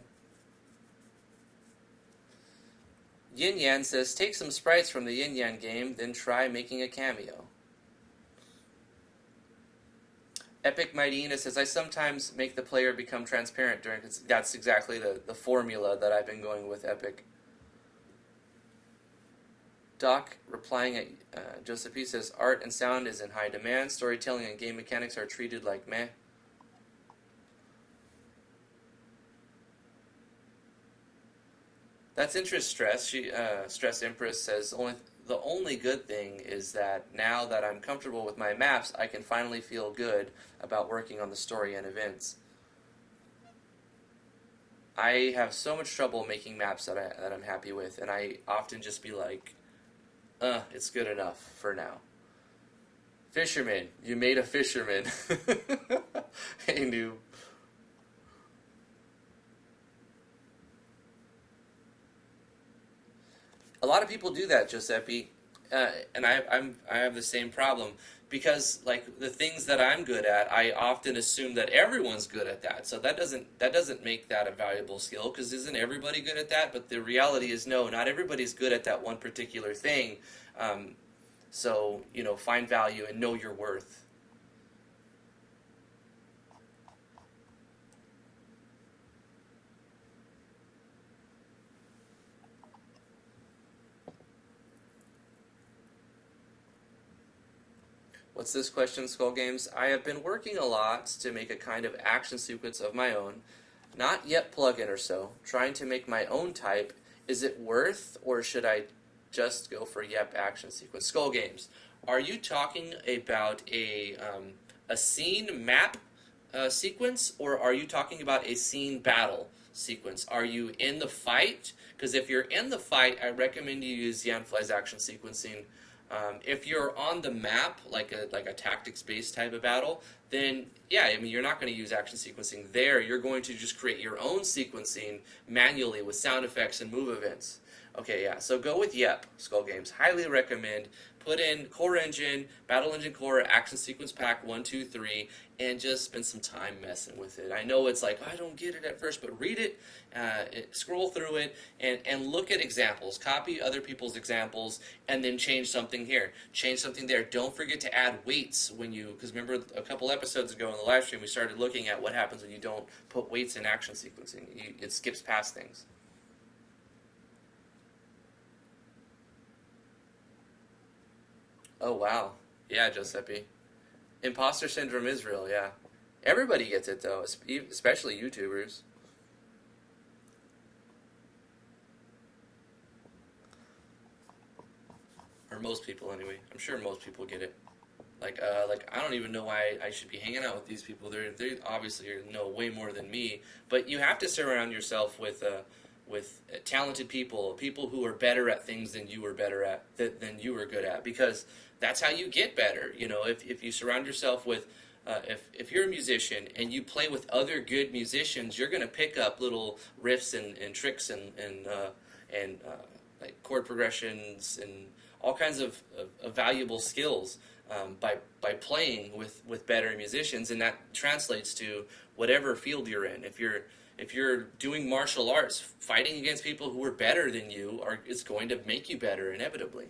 S1: Yin Yan says, take some sprites from the Yin Yang game, then try making a cameo. Epic Mightyina says, I sometimes make the player become transparent during... That's exactly the formula that I've been going with, Epic. Doc, replying at Joseph P. says, art and sound is in high demand. Storytelling and game mechanics are treated like meh. That's interest stress. Stress Empress says, the only good thing is that now that I'm comfortable with my maps, I can finally feel good about working on the story and events. I have so much trouble making maps that I'm happy with, and I often just be like, it's good enough for now. Fisherman, you made a fisherman. Hey, noob. A lot of people do that, Giuseppe, and I have the same problem because like the things that I'm good at, I often assume that everyone's good at that. So that doesn't make that a valuable skill because isn't everybody good at that? But the reality is no, not everybody's good at that one particular thing. So find value and know your worth. What's this question, Skull Games? I have been working a lot to make a kind of action sequence of my own. Not yet plugin or so. Trying to make my own type. Is it worth, or should I just go for yep action sequence? Skull Games, are you talking about a scene map sequence, or are you talking about a scene battle sequence? Are you in the fight? Because if you're in the fight, I recommend you use Yanfly's action sequencing. If you're on the map, like a tactics-based type of battle, then yeah, I mean you're not going to use action sequencing there. You're going to just create your own sequencing manually with sound effects and move events. Okay, yeah. So go with Yep, Skull Games. Highly recommend. Put in Core Engine, Battle Engine Core, Action Sequence Pack 1, 2, 3, and just spend some time messing with it. I know it's like, I don't get it at first, but read it, scroll through it, and look at examples. Copy other people's examples, and then change something here. Change something there. Don't forget to add weights when you, because remember a couple episodes ago in the live stream, we started looking at what happens when you don't put weights in action sequencing. It skips past things. Oh, wow. Yeah, Giuseppe. Imposter syndrome is real, yeah. Everybody gets it, though, especially YouTubers. Or most people, anyway. I'm sure most people get it. Like I don't even know why I should be hanging out with these people. They obviously know way more than me. But you have to surround yourself with talented people who are better at things than you are better at, than you are good at, because that's how you get better. If you surround yourself with, if you're a musician and you play with other good musicians, you're going to pick up little riffs and tricks and like chord progressions and all kinds of valuable skills by playing with better musicians, and that translates to whatever field you're in. If you're doing martial arts, fighting against people who are better than you it's going to make you better inevitably.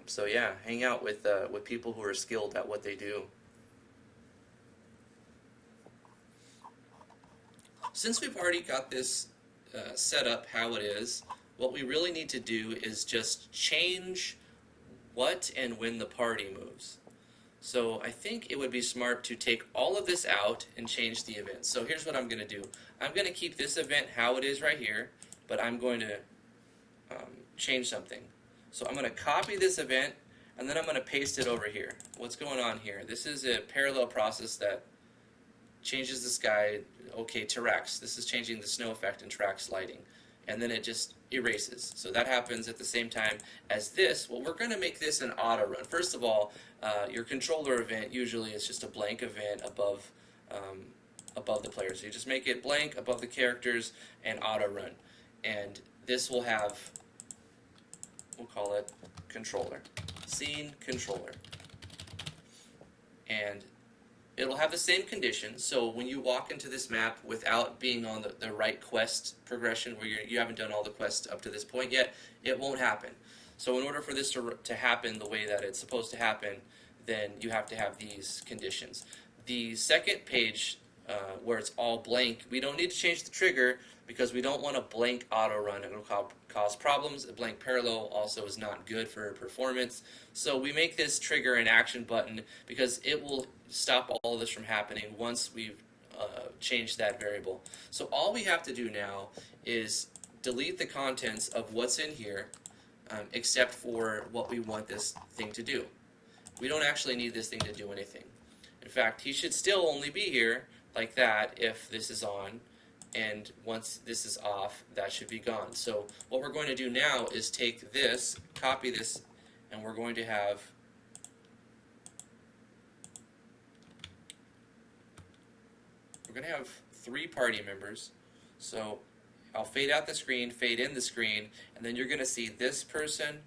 S1: So yeah, hang out with people who are skilled at what they do. Since we've already got this set up how it is, what we really need to do is just change what and when the party moves. So I think it would be smart to take all of this out and change the event. So here's what I'm going to do. I'm going to keep this event how it is right here, but I'm going to change something. So I'm going to copy this event, and then I'm going to paste it over here. What's going on here? This is a parallel process that changes the sky, okay, Tarax. This is changing the snow effect and Tarax lighting. And then it just erases. So that happens at the same time as this. Well, we're going to make this an auto run. First of all, your controller event usually is just a blank event above the player. So you just make it blank above the characters and auto run. And this will have, we'll call it controller. Scene controller. And It'll have the same conditions, so when you walk into this map without being on the right quest progression, where you haven't done all the quests up to this point yet, it won't happen. So in order for this to happen the way that it's supposed to happen, then you have to have these conditions. The second page, where it's all blank, we don't need to change the trigger because we don't want a blank auto run. It will cause problems. A blank parallel also is not good for performance. So we make this trigger an action button because it will stop all of this from happening once we've changed that variable. So all we have to do now is delete the contents of what's in here, except for what we want this thing to do. We don't actually need this thing to do anything. In fact, he should still only be here like that if this is on, and once this is off, that should be gone. So what we're going to do now is take this, copy this, and we're going to have three party members. So I'll fade out the screen, fade in the screen, and then you're going to see this person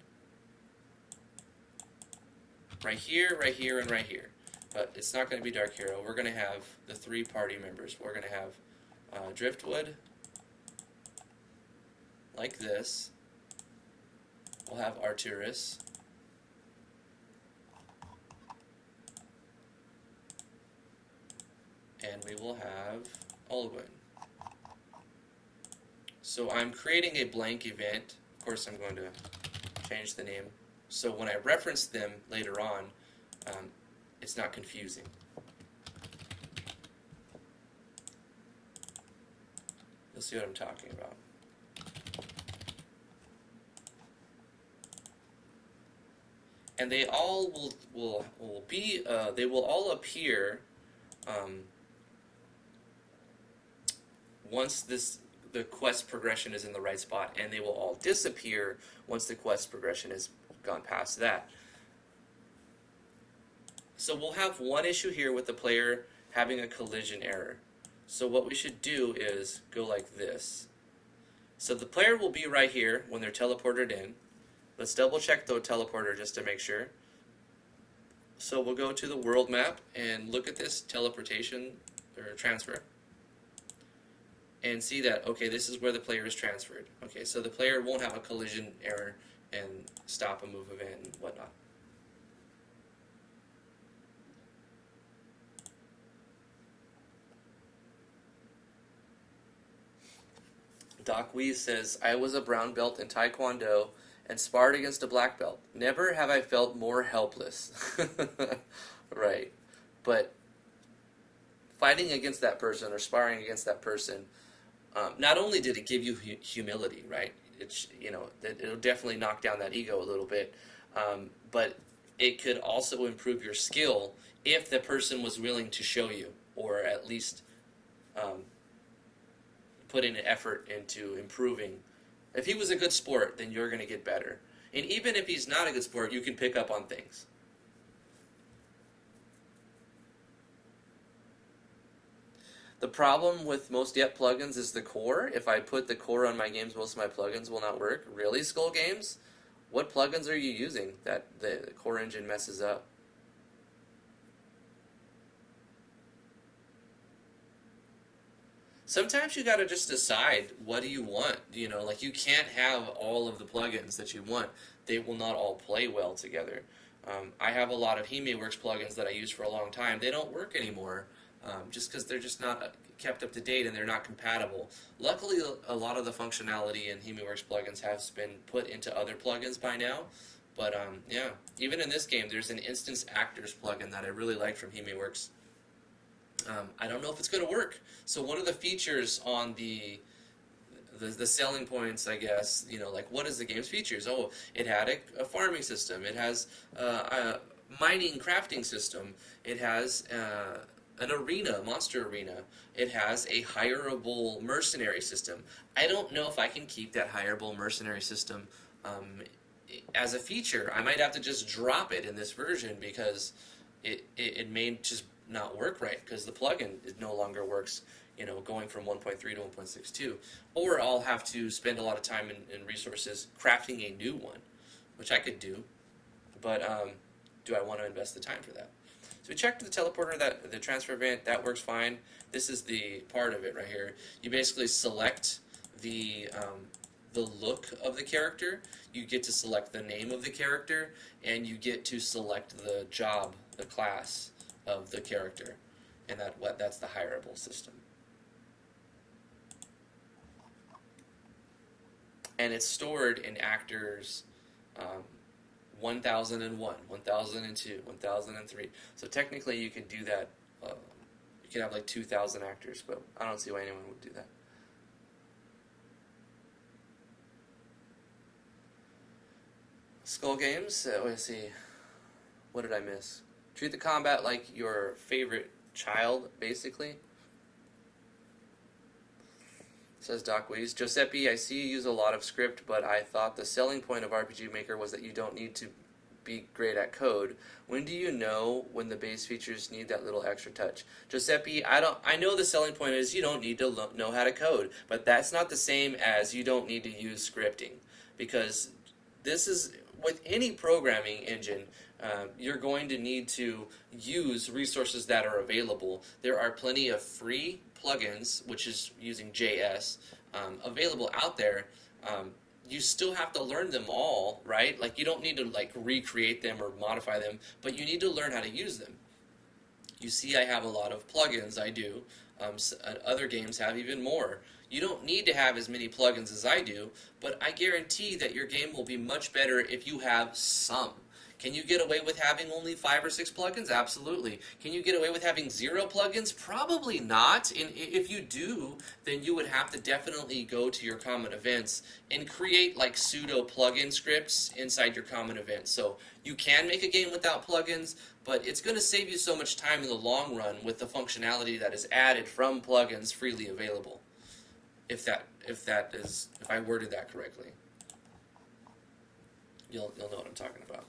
S1: right here, and right here. But it's not going to be Dark Hero. We're going to have the three party members. We're going to have Driftwood, like this. We'll have Arturus. And we will have Olguin. So I'm creating a blank event. Of course, I'm going to change the name. So when I reference them later on, it's not confusing. You'll see what I'm talking about. And they all will be, they will all appear once the quest progression is in the right spot, and they will all disappear once the quest progression has gone past that. So we'll have one issue here with the player having a collision error. So what we should do is go like this. So the player will be right here when they're teleported in. Let's double check the teleporter just to make sure. So we'll go to the world map and look at this teleportation or transfer. And see that, okay, this is where the player is transferred. Okay, so the player won't have a collision error and stop a move event and whatnot. Doc Wee says, I was a brown belt in Taekwondo and sparred against a black belt. Never have I felt more helpless. Right. But fighting against that person or sparring against that person, not only did it give you humility, right? It's, it'll definitely knock down that ego a little bit, but it could also improve your skill if the person was willing to show you, or at least put in an effort into improving. If he was a good sport, then you're going to get better. And even if he's not a good sport, you can pick up on things. The problem with most YEP plugins is the core. If I put the core on my games, most of my plugins will not work. Really, Skull Games? What plugins are you using that the core engine messes up? Sometimes you gotta just decide, what do you want? Like, you can't have all of the plugins that you want. They will not all play well together. I have a lot of HimeWorks plugins that I used for a long time. They don't work anymore, just because they're just not kept up to date and they're not compatible. Luckily, a lot of the functionality in HimeWorks plugins has been put into other plugins by now. But yeah, even in this game, there's an Instance Actors plugin that I really like from HimeWorks. I don't know if it's going to work. So one of the features on the selling points, I guess, like, what is the game's features? Oh, it had a farming system. It has a mining crafting system. It has an arena, monster arena. It has a hireable mercenary system. I don't know if I can keep that hireable mercenary system as a feature. I might have to just drop it in this version because it may just not work right, because the plugin no longer works, going from 1.3 to 1.62. Or I'll have to spend a lot of time and resources crafting a new one, which I could do, but do I want to invest the time for that? So we checked the teleporter, that the transfer event, that works fine. This is the part of it right here. You basically select the look of the character, you get to select the name of the character, and you get to select the job, the class of the character, and that's the hireable system. And it's stored in actors 1001, 1002, 1003. So technically you can do that, you can have like 2,000 actors, but I don't see why anyone would do that. Skull games, let's see, what did I miss? Treat the combat like your favorite child, basically. Says Doc Weeze. Giuseppe, I see you use a lot of script, but I thought the selling point of RPG Maker was that you don't need to be great at code. When do you know when the base features need that little extra touch? Giuseppe, I know the selling point is you don't need to know how to code, but that's not the same as you don't need to use scripting, because this is, with any programming engine, you're going to need to use resources that are available. There are plenty of free plugins, which is using JS, available out there. You still have to learn them all, right? Like, you don't need to like recreate them or modify them, but you need to learn how to use them. You see, I have a lot of plugins. I do. Other games have even more. You don't need to have as many plugins as I do, but I guarantee that your game will be much better if you have some. Can you get away with having only 5 or 6 plugins? Absolutely. Can you get away with having 0 plugins? Probably not. And if you do, then you would have to definitely go to your common events and create like pseudo plugin scripts inside your common events. So you can make a game without plugins, but it's going to save you so much time in the long run with the functionality that is added from plugins freely available. If I worded that correctly, you'll know what I'm talking about.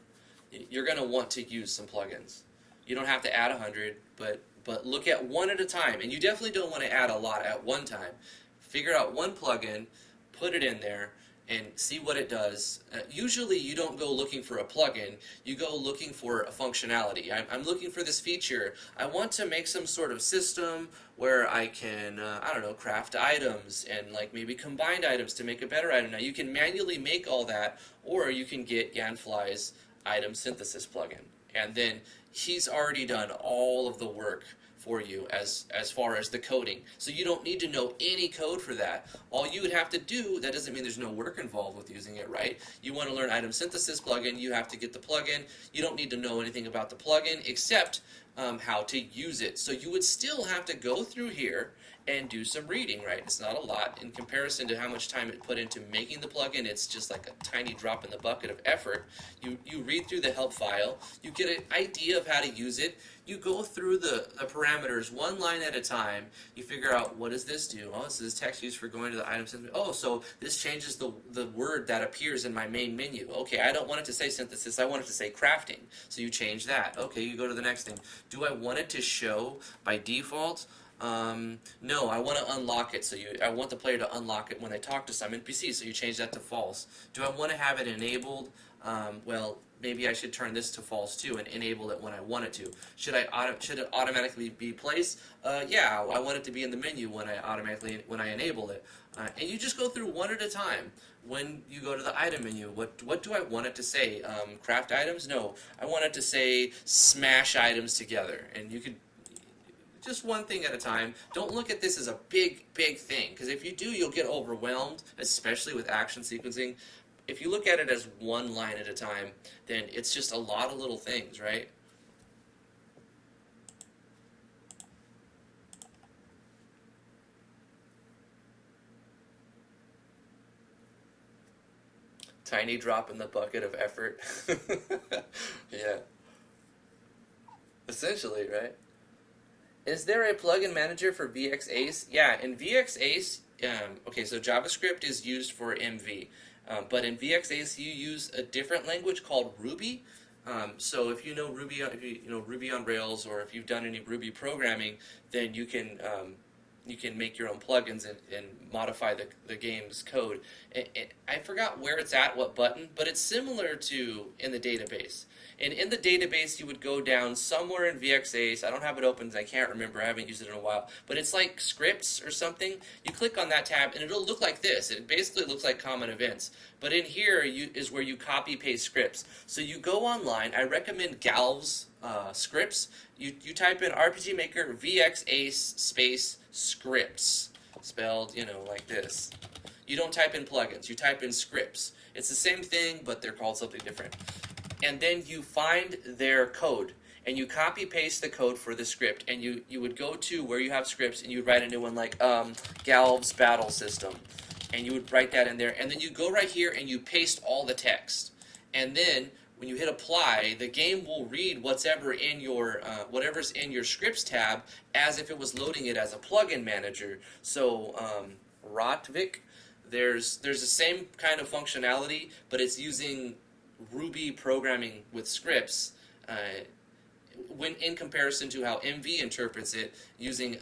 S1: You're going to want to use some plugins. You don't have to add 100, but look at one at a time. And you definitely don't want to add a lot at one time. Figure out one plugin, put it in there, and see what it does. Usually you don't go looking for a plugin, you go looking for a functionality. I'm looking for this feature. I want to make some sort of system where I can, I don't know, craft items and like maybe combined items to make a better item. Now you can manually make all that, or you can get Yanfly's item synthesis plugin. And then he's already done all of the work for you as far as the coding. So you don't need to know any code for that. All you would have to do, that doesn't mean there's no work involved with using it, right? You want to learn item synthesis plugin, you have to get the plugin. You don't need to know anything about the plugin except how to use it. So you would still have to go through here and do some reading, right? It's not a lot in comparison to how much time it put into making the plugin. It's just like a tiny drop in the bucket of effort. You read through the help file, you get an idea of how to use it, you go through the parameters one line at a time, you figure out, what does this do? Oh, this is text used for going to the item synthesis. Oh, so this changes the word that appears in my main menu. Okay, I don't want it to say synthesis, I want it to say crafting. So you change that. Okay, you go to the next thing. Do I want it to show by default? No, I want to unlock it. So I want the player to unlock it when they talk to some NPC, so you change that to false. Do I want to have it enabled? Well, maybe I should turn this to false too and enable it when I want it to. Should it automatically be placed? Yeah, I want it to be in the menu when I enable it. And you just go through one at a time. When you go to the item menu, what do I want it to say? Craft items? No, I want it to say smash items together. And you could just one thing at a time. Don't look at this as a big thing, because if you do, you'll get overwhelmed, especially with action sequencing. If you look at it as one line at a time, then it's just a lot of little things, right? Tiny drop in the bucket of effort. Yeah. Essentially, right? Is there a plugin manager for VX Ace? Yeah, in VX Ace, okay, so JavaScript is used for MV, but in VX Ace you use a different language called Ruby. So if you know Ruby, Ruby on Rails, or if you've done any Ruby programming, then you can you can make your own plugins and modify the game's code. I forgot where it's at, what button, but it's similar to in the database. And in the database, you would go down somewhere in VXAce. I don't have it open, I can't remember. I haven't used it in a while. But it's like scripts or something. You click on that tab, and it'll look like this. It basically looks like common events. But in here is where you copy-paste scripts. So you go online. I recommend Galv's scripts. You type in RPG Maker VXAce space scripts, spelled, like this. You don't type in plugins. You type in scripts. It's the same thing, but they're called something different. And then you find their code, and you copy-paste the code for the script, and you would go to where you have scripts, and you would write a new one like Galv's Battle System, and you would write that in there, and then you go right here and you paste all the text. And then when you hit apply, the game will read whatever's in your scripts tab as if it was loading it as a plugin manager. So Rotvik, there's the same kind of functionality, but it's using Ruby programming with scripts when in comparison to how MV interprets it using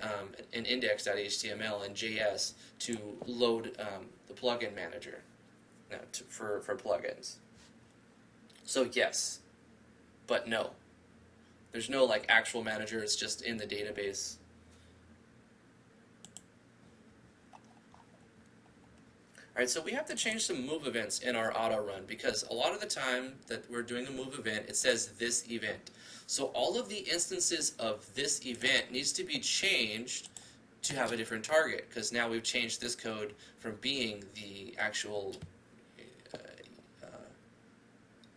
S1: an index.html and JS to load the plugin manager for plugins. So yes, but no. There's no like actual manager, it's just in the database. Alright, so we have to change some move events in our auto run because a lot of the time that we're doing a move event, it says this event. So all of the instances of this event needs to be changed to have a different target because now we've changed this code from being the actual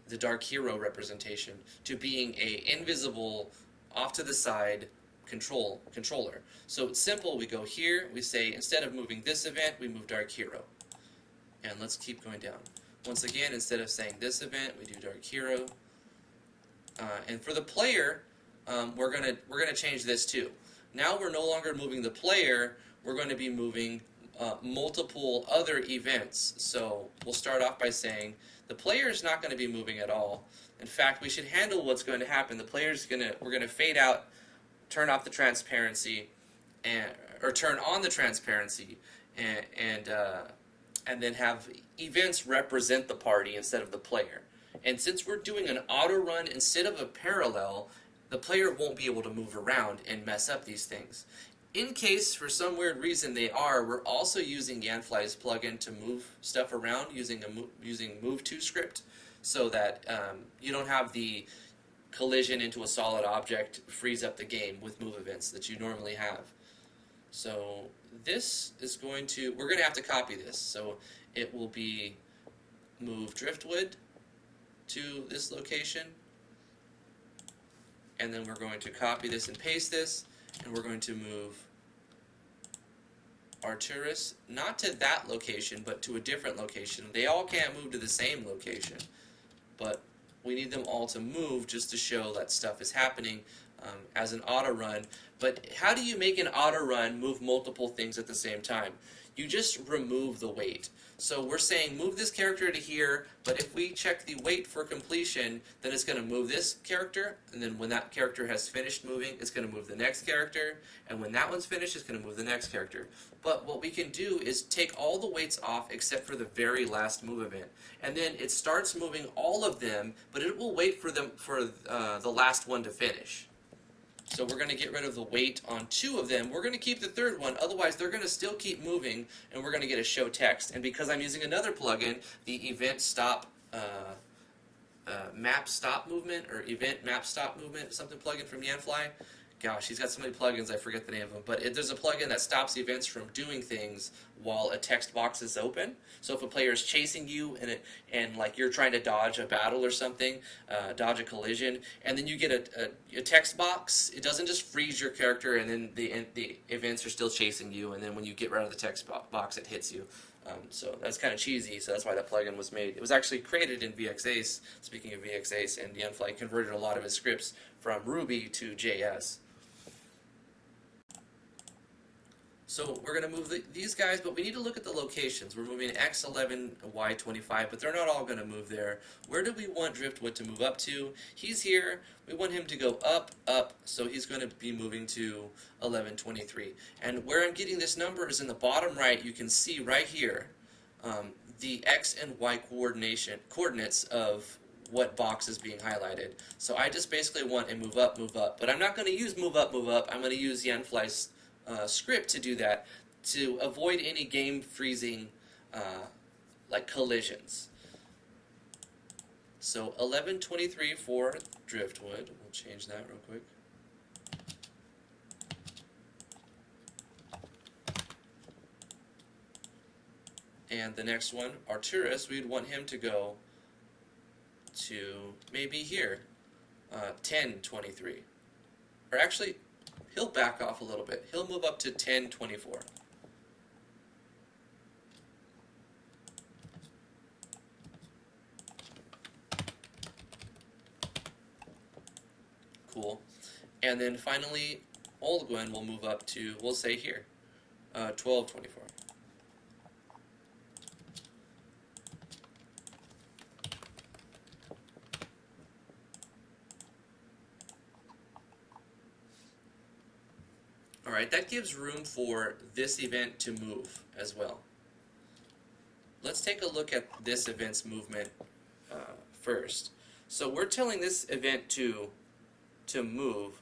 S1: the Dark Hero representation to being a invisible, off to the side controller. So it's simple. We go here. We say instead of moving this event, we move Dark Hero. And let's keep going down. Once again, instead of saying this event, we do Dark Hero. And for the player, we're gonna change this too. Now we're no longer moving the player. We're going to be moving multiple other events. So we'll start off by saying the player is not going to be moving at all. In fact, we should handle what's going to happen. The player's we're going to fade out, turn off the transparency, or turn on the transparency, and then have events represent the party instead of the player. And since we're doing an auto run instead of a parallel, the player won't be able to move around and mess up these things. In case, for some weird reason they are, we're also using Yanfly's plugin to move stuff around using Move To script so that you don't have the collision into a solid object freeze up the game with move events that you normally have. So this is we're going to have to copy this. So it will be move Driftwood to this location, and then we're going to copy this and paste this, and we're going to move Arturus, not to that location, but to a different location. They all can't move to the same location, but we need them all to move just to show that stuff is happening as an auto run. But how do you make an auto run move multiple things at the same time? You just remove the wait. So we're saying move this character to here, but if we check the wait for completion, then it's going to move this character, and then when that character has finished moving, it's going to move the next character, and when that one's finished, it's going to move the next character. But what we can do is take all the waits off except for the very last move event, and then it starts moving all of them, but it will wait for the last one to finish. So we're going to get rid of the wait on two of them. We're going to keep the third one, otherwise they're going to still keep moving, and we're going to get a show text. And because I'm using another plugin, the event stop map stop movement, or event map stop movement, something plugin from Yanfly. Gosh, he's got so many plugins, I forget the name of them. But there's a plugin that stops events from doing things while a text box is open. So if a player is chasing you and like you're trying to dodge a battle or something, dodge a collision, and then you get a text box, it doesn't just freeze your character and then the events are still chasing you, and then when you get rid of the text box, it hits you. So that's kind of cheesy, so that's why that plugin was made. It was actually created in VXAce, speaking of VXAce, and Yanfly converted a lot of his scripts from Ruby to JS. So we're going to move these guys, but we need to look at the locations. We're moving X11, Y25, but they're not all going to move there. Where do we want Driftwood to move up to? He's here. We want him to go up, up, so he's going to be moving to 1123. And where I'm getting this number is in the bottom right. You can see right here the X and Y coordinates of what box is being highlighted. So I just basically want a move up, but I'm not going to use move up. I'm going to use Yanfly's script to do that, to avoid any game freezing like collisions. So 1123 for Driftwood. We'll change that real quick. And the next one, Arturus, we'd want him to go to maybe here, 1023. Or actually, he'll back off a little bit. He'll move up to 1024. Cool. And then finally, Olgwin will move up to, we'll say here, 1224. Alright, that gives room for this event to move as well. Let's take a look at this event's movement first. So we're telling this event to move.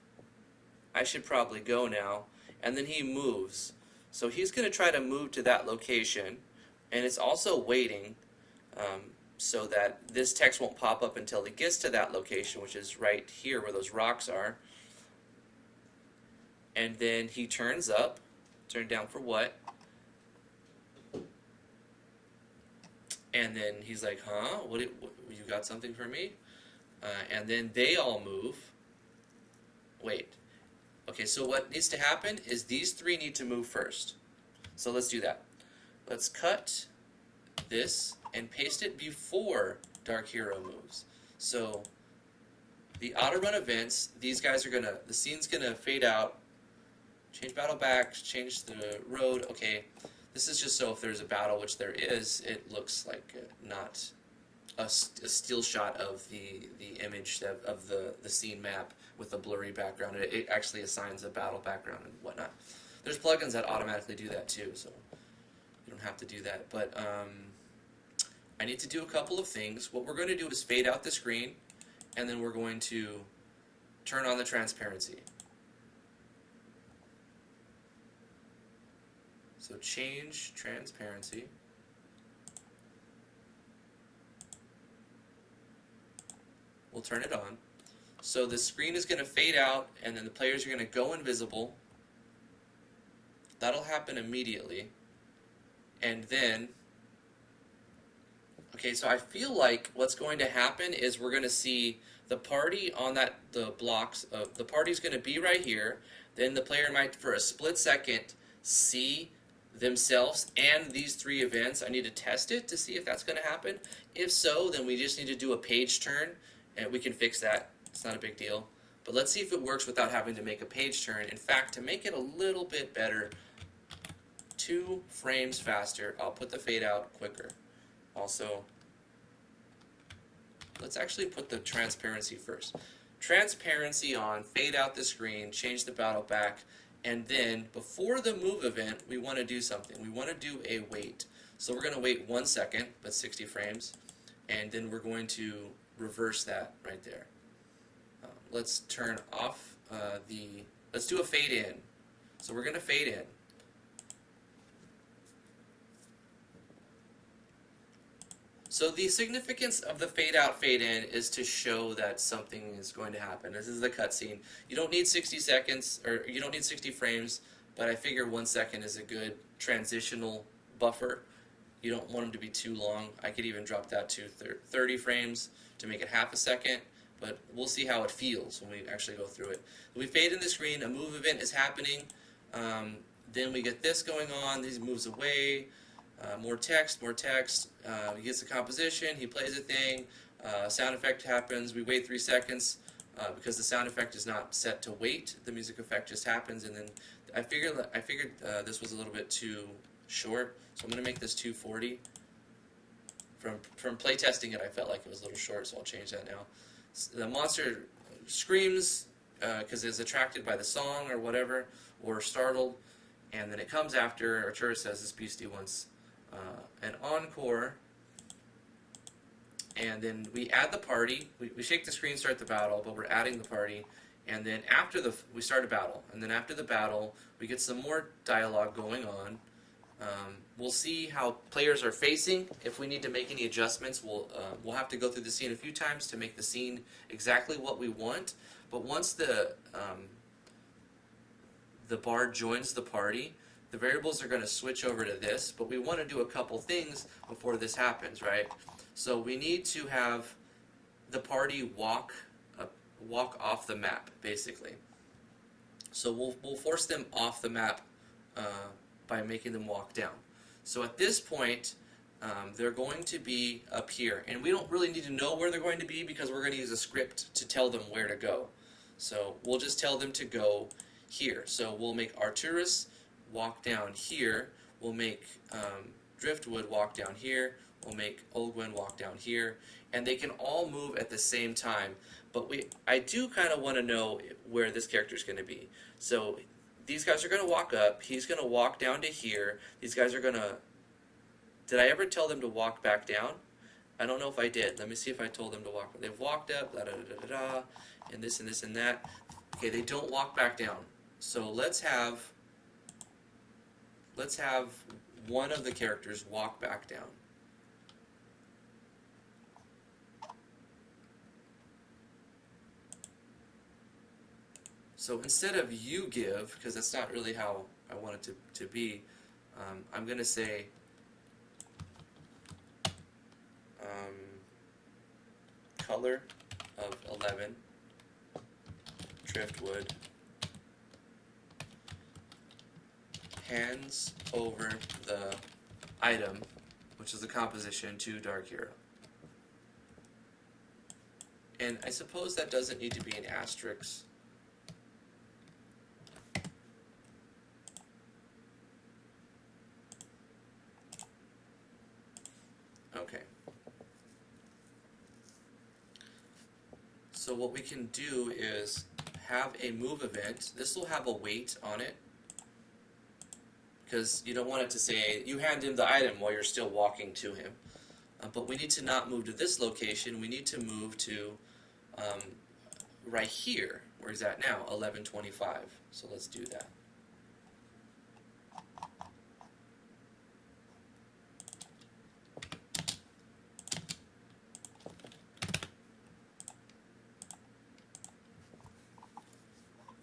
S1: I should probably go now. And then he moves. So he's going to try to move to that location. And it's also waiting so that this text won't pop up until he gets to that location, which is right here where those rocks are. And then he turns up. Turn down for what? And then he's like, huh? What you got something for me? And then they all move. Wait. Okay, so what needs to happen is these three need to move first. So let's do that. Let's cut this and paste it before Dark Hero moves. So the auto run events, these guys are gonna, the scene's gonna fade out. Change battle back, change the road. Okay, this is just so if there's a battle, which there is, it looks like not a still shot of the image of the scene map with a blurry background. It actually assigns a battle background and whatnot. There's plugins that automatically do that too, so you don't have to do that. But I need to do a couple of things. What we're going to do is fade out the screen, and then we're going to turn on the transparency. So change transparency. We'll turn it on. So the screen is going to fade out, and then the players are going to go invisible. That'll happen immediately. And then, okay, so I feel like what's going to happen is we're going to see the party on the blocks of, the party's going to be right here. Then the player might, for a split second, see themselves and these three events. I need to test it to see if that's going to happen. If so, then we just need to do a page turn, and we can fix that. It's not a big deal. But let's see if it works without having to make a page turn. In fact, to make it a little bit better, 2 frames faster, I'll put the fade out quicker. Also, let's actually put the transparency first. Transparency on, fade out the screen, change the battle back, and then before the move event, we want to do something. We want to do a wait. So we're going to wait 1 second, but 60 frames, and then we're going to reverse that right there. Let's turn off let's do a fade in. So we're going to fade in. So the significance of the fade out, fade in is to show that something is going to happen. This is the cutscene. You don't need 60 seconds, or you don't need 60 frames, but I figure 1 second is a good transitional buffer. You don't want them to be too long. I could even drop that to 30 frames to make it half a second, but we'll see how it feels when we actually go through it. We fade in the screen, a move event is happening, then we get this going on, these moves away, more text, he gets the composition, he plays a thing, sound effect happens, we wait 3 seconds, because the sound effect is not set to wait, the music effect just happens, and then I figured this was a little bit too short, so I'm gonna make this 240. From playtesting it, I felt like it was a little short, so I'll change that now. The monster screams because it's attracted by the song or whatever, or startled, and then it comes after. Arturo says this beastie wants an encore, and then we add the party. We shake the screen, start the battle, but we're adding the party, and then after we start a battle, and then after the battle, we get some more dialogue going on. We'll see how players are facing. If we need to make any adjustments, we'll have to go through the scene a few times to make the scene exactly what we want. But once the bard joins the party, the variables are going to switch over to this. But we want to do a couple things before this happens, right? So we need to have the party walk off the map, basically. So we'll force them off the map by making them walk down. So at this point, they're going to be up here. And we don't really need to know where they're going to be because we're going to use a script to tell them where to go. So we'll just tell them to go here. So we'll make Arturus walk down here. We'll make Driftwood walk down here. We'll make Olgwyn walk down here. And they can all move at the same time. But I do kind of want to know where this character is going to be. So these guys are going to walk up. He's going to walk down to here. These guys are going to... Did I ever tell them to walk back down? I don't know if I did. Let me see if I told them to walk. They've walked up, da-da-da-da-da, and this and this and that. Okay, they don't walk back down. So let's have one of the characters walk back down. So instead of you give, because that's not really how I want it to be, I'm going to say color of 11, Driftwood, hands over the item, which is the composition, to Dark Hero. And I suppose that doesn't need to be an asterisk. Okay. So what we can do is have a move event. This will have a weight on it, because you don't want it to say you hand him the item while you're still walking to him. But we need to not move to this location. We need to move to right here, where he's at now, 1125. So let's do that.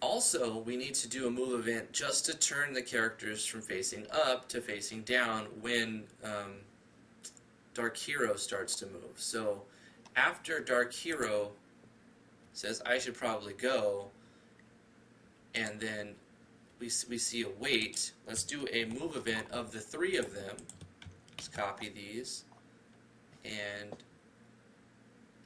S1: Also, we need to do a move event just to turn the characters from facing up to facing down when Dark Hero starts to move. So after Dark Hero says, I should probably go, and then we see a wait, let's do a move event of the three of them. Let's copy these. And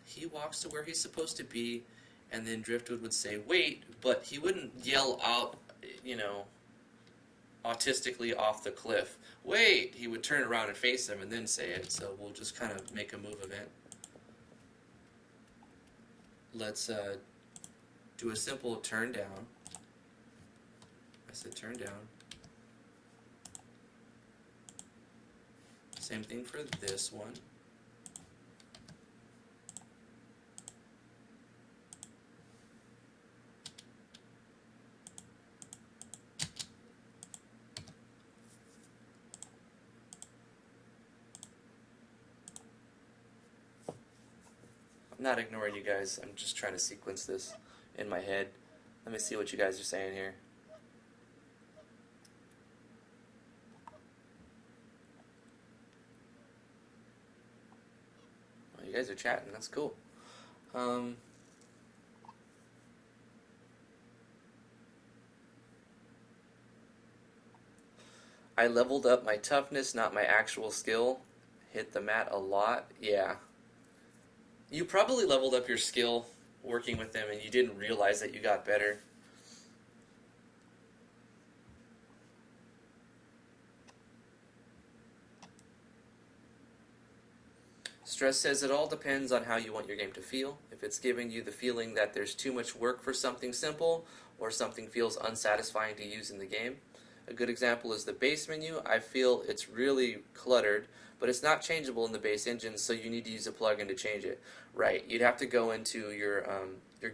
S1: he walks to where he's supposed to be, and then Driftwood would say, wait, but he wouldn't yell out, you know, autistically off the cliff, wait! He would turn around and face them and then say it, so we'll just kind of make a move event. Let's do a simple turn down. I said turn down. Same thing for this one. I'm not ignoring you guys. I'm just trying to sequence this in my head. Let me see what you guys are saying here. Well, you guys are chatting. That's cool. I leveled up my toughness, not my actual skill. Hit the mat a lot. Yeah. You probably leveled up your skill working with them and you didn't realize that you got better. Stress says it all depends on how you want your game to feel. If it's giving you the feeling that there's too much work for something simple, or something feels unsatisfying to use in the game. A good example is the base menu. I feel it's really cluttered, but it's not changeable in the base engine, so you need to use a plugin to change it. Right, you'd have to go into your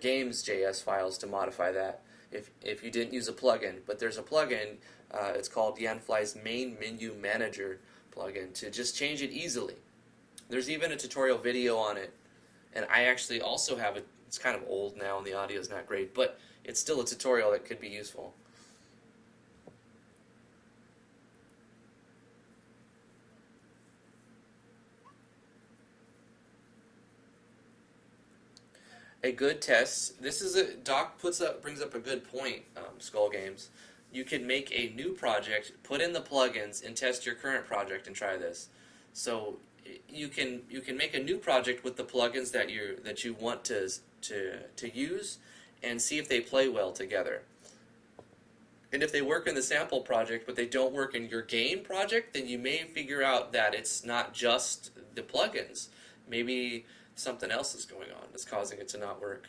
S1: games.js files to modify that if you didn't use a plugin. But there's a plugin, it's called Yanfly's Main Menu Manager plugin, to just change it easily. There's even a tutorial video on it, and I actually also have it. It's kind of old now and the audio is not great, but it's still a tutorial that could be useful. A good test. This is Doc brings up a good point. Skull Games. You can make a new project, put in the plugins, and test your current project and try this. So you can make a new project with the plugins that you want to use, and see if they play well together. And if they work in the sample project, but they don't work in your game project, then you may figure out that it's not just the plugins. Maybe something else is going on that's causing it to not work.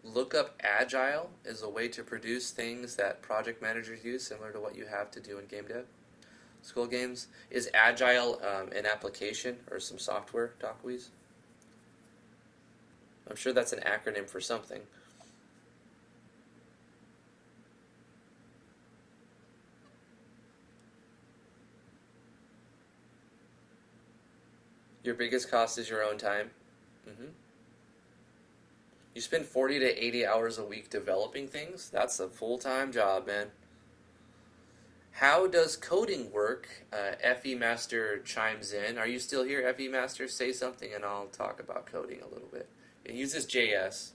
S1: Look up Agile is a way to produce things that project managers use, similar to what you have to do in game dev. Skull Games. Is Agile an application or some software, DocWeez? I'm sure that's an acronym for something. Your biggest cost is your own time. You spend 40 to 80 hours a week developing things? That's a full-time job, man. How does coding work? FE Master chimes in. Are you still here, FE Master? Say something and I'll talk about coding a little bit. It uses JS.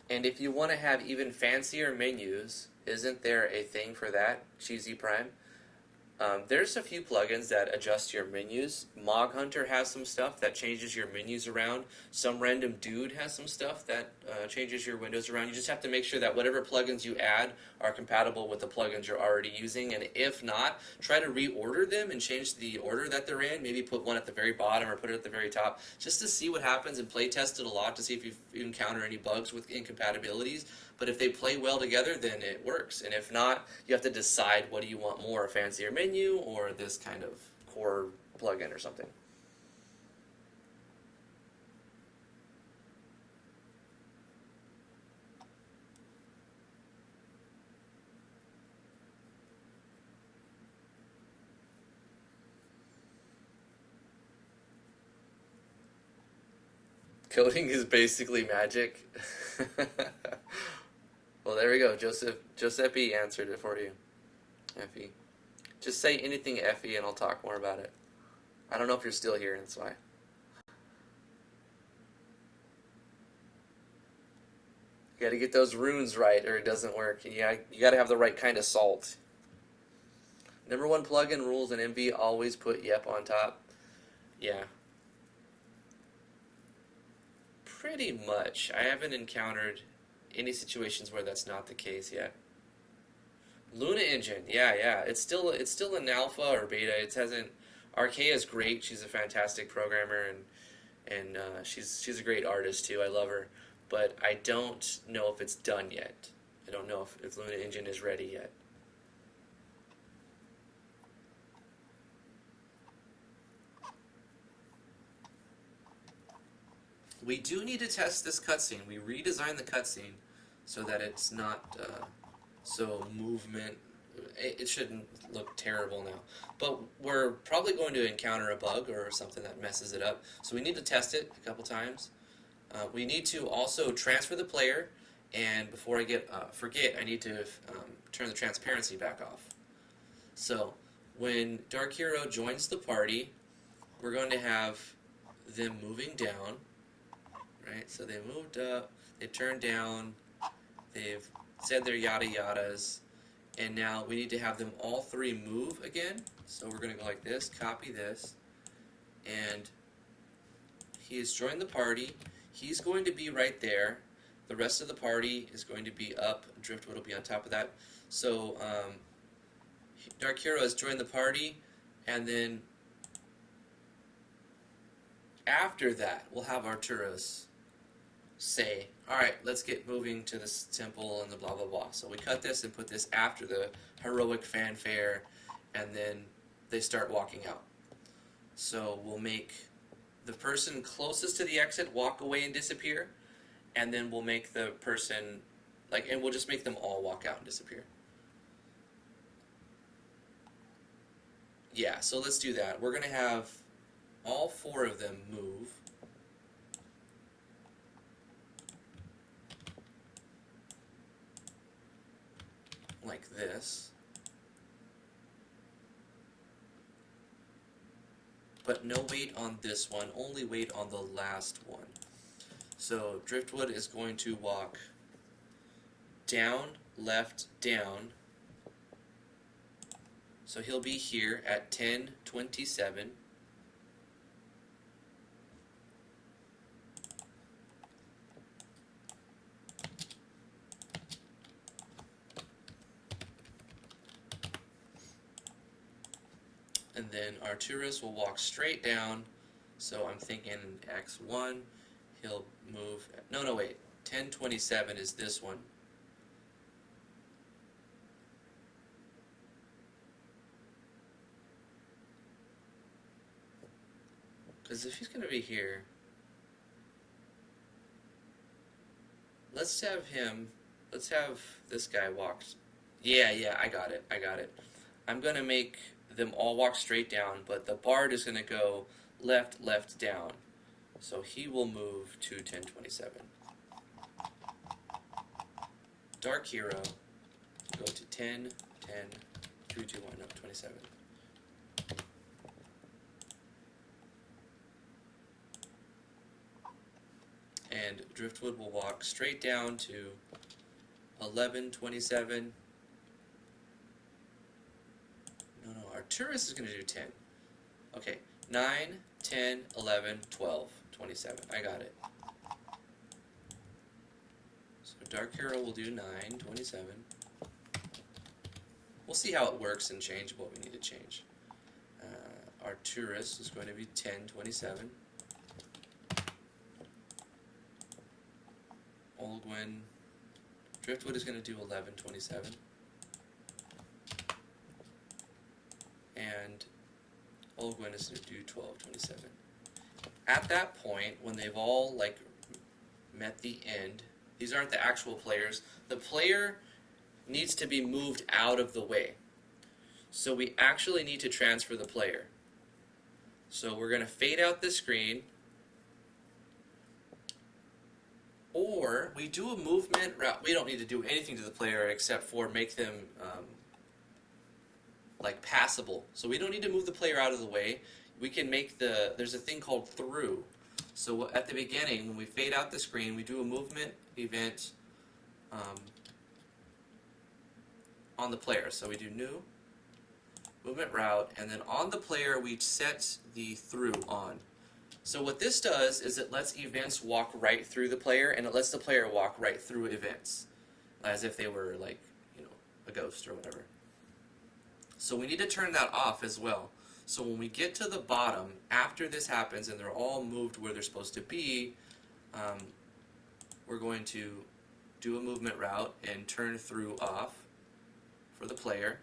S1: And if you want to have even fancier menus, isn't there a thing for that, Cheesy Prime? There's a few plugins that adjust your menus. Mog Hunter has some stuff that changes your menus around. Some random dude has some stuff that changes your windows around. You just have to make sure that whatever plugins you add are compatible with the plugins you're already using. And if not, try to reorder them and change the order that they're in. Maybe put one at the very bottom or put it at the very top, just to see what happens, and play test it a lot to see if you encounter any bugs with incompatibilities. But if they play well together, then it works. And if not, you have to decide, what do you want more, a fancier menu or this kind of core plugin or something. Coding is basically magic. Well, there we go. Giuseppe answered it for you. Effie. Just say anything Effie and I'll talk more about it. I don't know if you're still here, that's why. You gotta get those runes right or it doesn't work. Yeah, you gotta have the right kind of salt. Number one plugin rules in MV, always put yep on top. Yeah. Pretty much. I haven't encountered any situations where that's not the case yet. Luna Engine, yeah. It's still an alpha or beta. It hasn't. Archaea is great. She's a fantastic programmer and she's a great artist too. I love her, but I don't know if it's done yet. I don't know if Luna Engine is ready yet. We do need to test this cutscene. We redesigned the cutscene so that it's not so movement. It shouldn't look terrible now. But we're probably going to encounter a bug or something that messes it up. So we need to test it a couple times. We need to also transfer the player And before I forget, I need to turn the transparency back off. So when Dark Hero joins the party, we're going to have them moving down, right? So they moved up, they turned down, they've said their yada yadas, and now we need to have them all three move again. So we're going to go like this, copy this, and he has joined the party. He's going to be right there. The rest of the party is going to be up. Driftwood will be on top of that. So Dark Hero has joined the party, and then after that, we'll have Arturos say, alright, let's get moving to this temple and the blah blah blah. So we cut this and put this after the heroic fanfare, and then they start walking out. So we'll make the person closest to the exit walk away and disappear, and then we'll make the person, and we'll just make them all walk out and disappear. Yeah, so let's do that. We're going to have all four of them move. Like this. But no weight on this one, only weight on the last one. So Driftwood is going to walk down, left, down. So he'll be here at 10:27. And then Arturos will walk straight down. So I'm thinking X1. He'll move. No, wait. 10:27 is this one. Because if he's going to be here, let's have this guy walk. Yeah, I got it. I'm going to make them all walk straight down, but the bard is going to go left, left, down. So he will move to 10:27. Dark Hero go to 10, 10, 3, 2, 1, no, 27. And Driftwood will walk straight down to 11:27. No, Arturos is going to do 10. Okay, 9, 10, 11, 12, 27. I got it. So Dark Hero will do 9, 27. We'll see how it works and change what we need to change. Arturos is going to be 10, 27. Olgwin. Driftwood is going to do 11, 27. And Olgwin is going to do 12, 27. At that point, when they've all met the end, these aren't the actual players. The player needs to be moved out of the way. So we actually need to transfer the player. So we're going to fade out the screen. Or we do a movement route. We don't need to do anything to the player except for make them passable. So we don't need to move the player out of the way. We can make there's a thing called through. So at the beginning, when we fade out the screen, we do a movement event on the player. So we do new, movement route, and then on the player we set the through on. So what this does is it lets events walk right through the player, and it lets the player walk right through events, as if they were a ghost or whatever. So we need to turn that off as well. So when we get to the bottom, after this happens and they're all moved where they're supposed to be, we're going to do a movement route and turn through off for the player.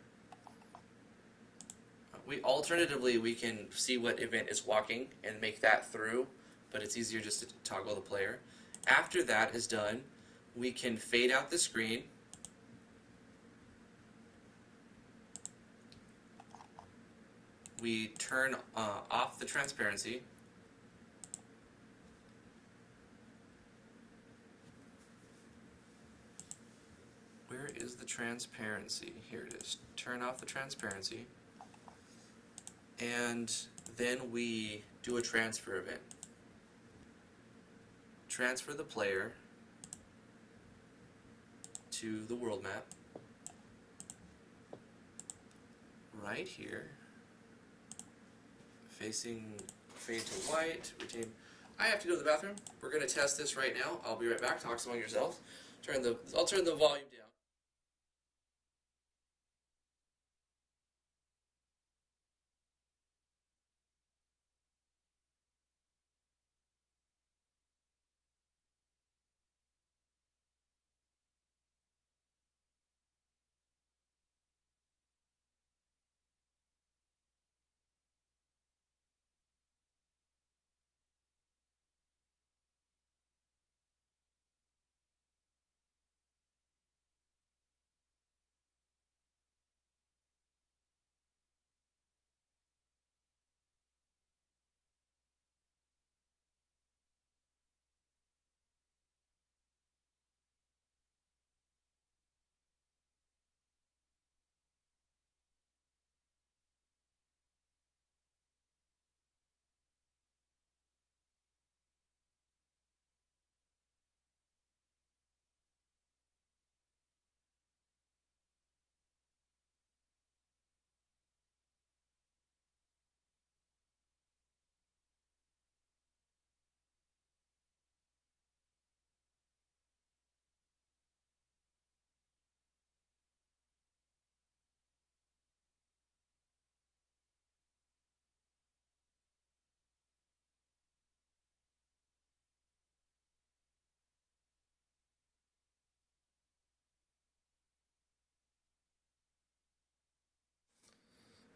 S1: Alternatively, we can see what event is walking and make that through, but it's easier just to toggle the player. After that is done, we can fade out the screen. We turn off the transparency. is the transparency? Here it is. Turn off the transparency. And then we do a transfer event. Transfer the player to the world map. Right here. Facing fade to white. Retain. I have to go to the bathroom. We're going to test this right now. I'll be right back. Talk among yourselves. I'll turn the volume down.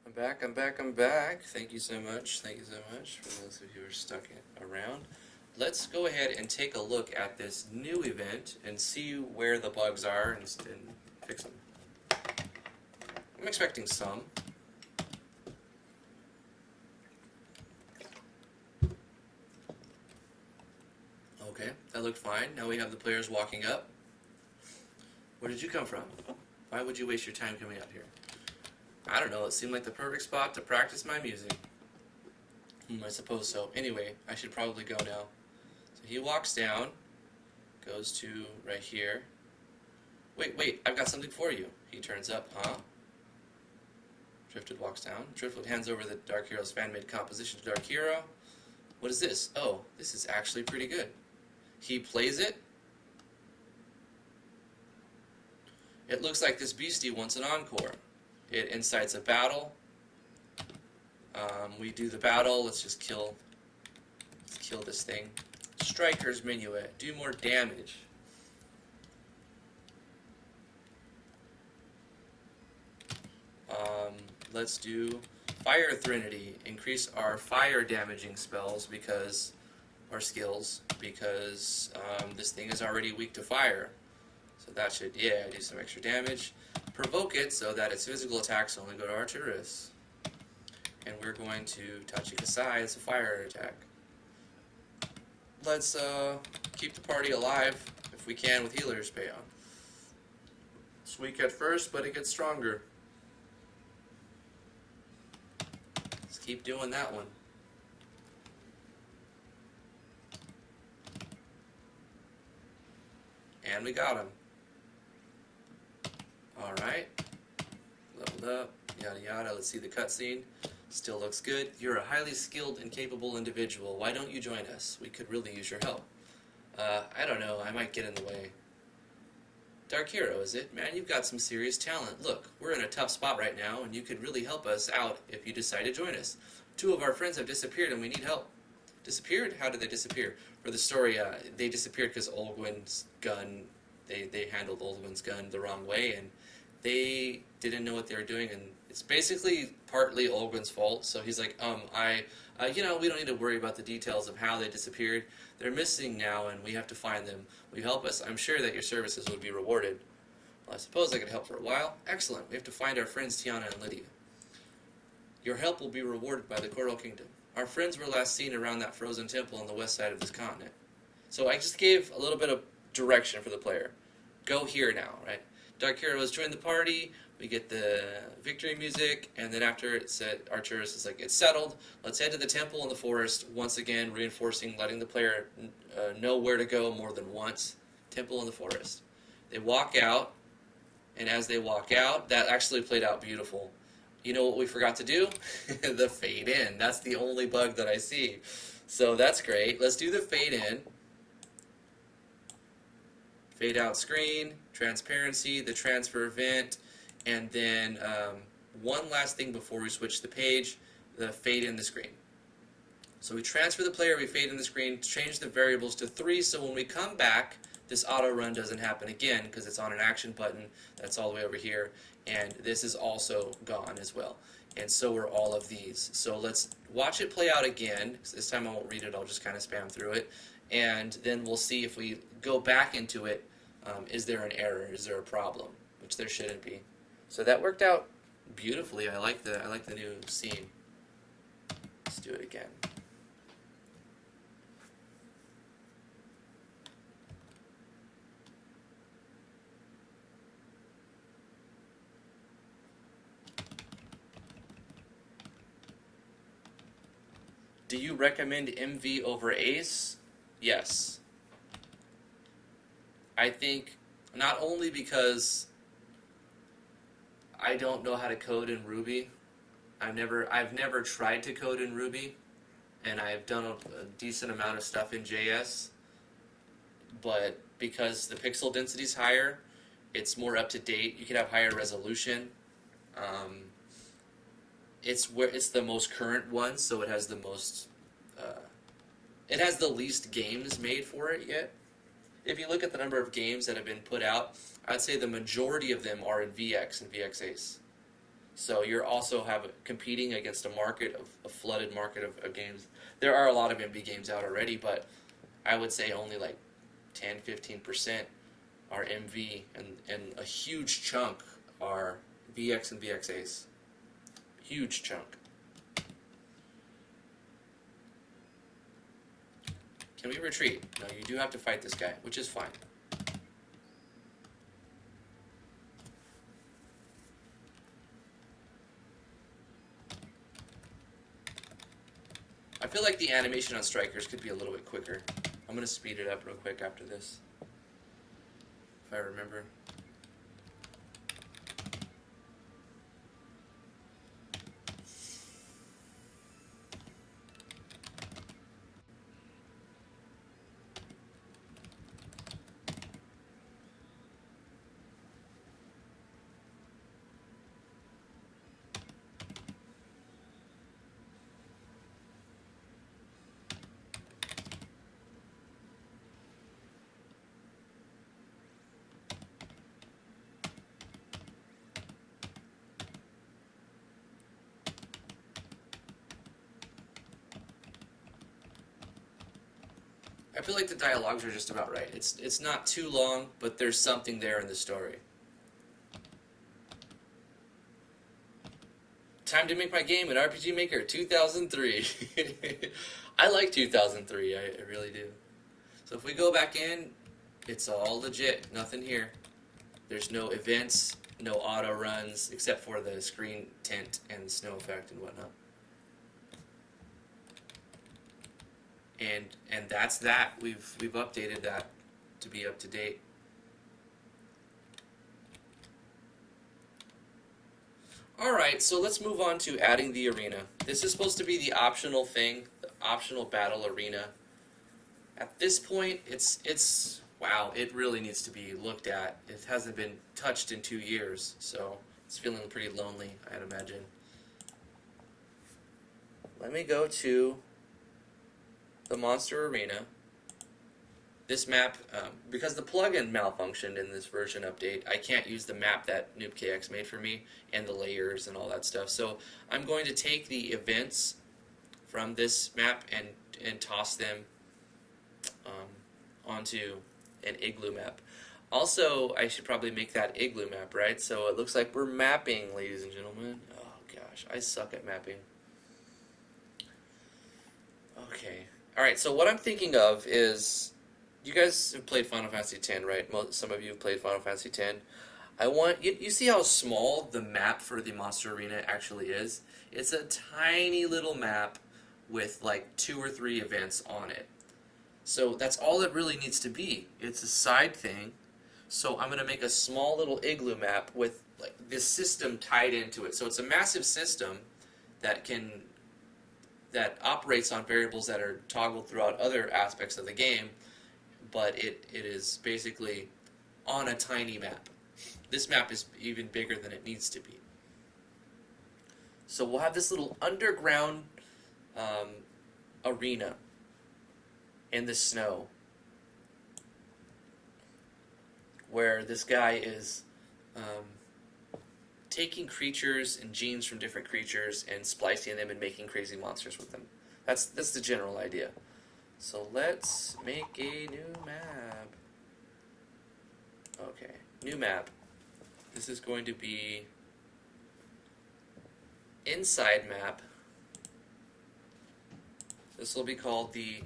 S1: I'm back. Thank you so much for those of you who are stuck around. Let's go ahead and take a look at this new event and see where the bugs are and fix them. I'm expecting some. Okay, that looked fine. Now we have the players walking up. Where did you come from? Why would you waste your time coming out here? I don't know, it seemed like the perfect spot to practice my music. I suppose so. Anyway, I should probably go now. So he walks down, goes to right here. Wait, I've got something for you. He turns up, huh? Driftwood walks down. Driftwood hands over the Dark Hero's fan-made composition to Dark Hero. What is this? Oh, this is actually pretty good. He plays it. It looks like this beastie wants an encore. It incites a battle. We do the battle. Let's just kill this thing. Striker's Minuet. Do more damage. Let's do Fire Thrinity. Increase our fire damaging spells because, or skills, because this thing is already weak to fire. So that should, yeah, do some extra damage. Provoke it so that its physical attacks only go to Arcturus. And we're going to Tachi Kasai as a fire attack. Let's keep the party alive if we can with Healer's Payout. It's weak at first, but it gets stronger. Let's keep doing that one. And we got him. Alright. Leveled up. Yada yada. Let's see the cutscene. Still looks good. You're a highly skilled and capable individual. Why don't you join us? We could really use your help. I don't know. I might get in the way. Dark Hero, is it? Man, you've got some serious talent. Look, we're in a tough spot right now, and you could really help us out if you decide to join us. 2 of our friends have disappeared, and we need help. Disappeared? How did they disappear? For the story, they disappeared because Olgwyn's gun, they handled Olgwyn's gun the wrong way, and they didn't know what they were doing, and it's basically partly Olgwyn's fault. So he's like, we don't need to worry about the details of how they disappeared. They're missing now, and we have to find them. Will you help us? I'm sure that your services would be rewarded. Well, I suppose I could help for a while. Excellent. We have to find our friends Tiana and Lydia. Your help will be rewarded by the Coral Kingdom. Our friends were last seen around that frozen temple on the west side of this continent. So I just gave a little bit of direction for the player. Go here now, right? Dark Heroes join the party. We get the victory music, and then after it said, Arcturus is like, it's settled. Let's head to the temple in the forest. Once again, reinforcing, letting the player know where to go more than once. Temple in the forest. They walk out, and as they walk out, that actually played out beautiful. You know what we forgot to do? The fade in. That's the only bug that I see. So that's great. Let's do the fade in. Fade out screen, transparency, the transfer event, and then one last thing before we switch the page, the fade in the screen. So we transfer the player, we fade in the screen, change the variables to 3, so when we come back, this auto run doesn't happen again because it's on an action button that's all the way over here, and this is also gone as well. And so are all of these. So let's watch it play out again. This time I won't read it, I'll just kind of spam through it. And then we'll see if we go back into it, is there an error, is there a problem, which there shouldn't be. So that worked out beautifully. I like the new scene. Let's do it again. Do you recommend MV over Ace? Yes. I think not only because I don't know how to code in Ruby. I've never tried to code in Ruby, and I've done a decent amount of stuff in JS. But because the pixel density is higher, it's more up to date. You can have higher resolution. It's the most current one, so it has the most. It has the least games made for it yet. If you look at the number of games that have been put out, I'd say the majority of them are in VX and VX Ace. So you're also competing against a flooded market of games. There are a lot of MV games out already, but I would say only like 10-15% are MV, and a huge chunk are VX and VX Ace. Huge chunk. Can we retreat? No, you do have to fight this guy, which is fine. I feel like the animation on strikers could be a little bit quicker. I'm going to speed it up real quick after this, if I remember. I feel like the dialogues are just about right. It's not too long, but there's something there in the story. Time to make my game in RPG Maker 2003. I like 2003, I really do. So if we go back in, it's all legit. Nothing here. There's no events, no auto runs, except for the screen tint and snow effect and whatnot. And that's that. We've updated that to be up to date. Alright, so let's move on to adding the arena. This is supposed to be the optional thing, the optional battle arena. At this point, wow, it really needs to be looked at. It hasn't been touched in 2 years, so it's feeling pretty lonely, I'd imagine. Let me go to the Monster Arena. This map, because the plugin malfunctioned in this version update, I can't use the map that NoobKX made for me and the layers and all that stuff. So I'm going to take the events from this map and toss them onto an igloo map. Also, I should probably make that igloo map, right? So it looks like we're mapping, ladies and gentlemen. Oh gosh, I suck at mapping. Okay. Alright, so what I'm thinking of is, you guys have played Final Fantasy X, right? Some of you have played Final Fantasy X. I want you see how small the map for the Monster Arena actually is? It's a tiny little map with like 2 or 3 events on it. So that's all it really needs to be. It's a side thing. So I'm going to make a small little igloo map with like this system tied into it. So it's a massive system that operates on variables that are toggled throughout other aspects of the game, but it is basically on a tiny map. This map is even bigger than it needs to be. So we'll have this little underground arena in the snow where this guy is taking creatures and genes from different creatures and splicing them and making crazy monsters with them. That's the general idea. So let's make a new map. Okay, new map. This is going to be inside map. This will be called the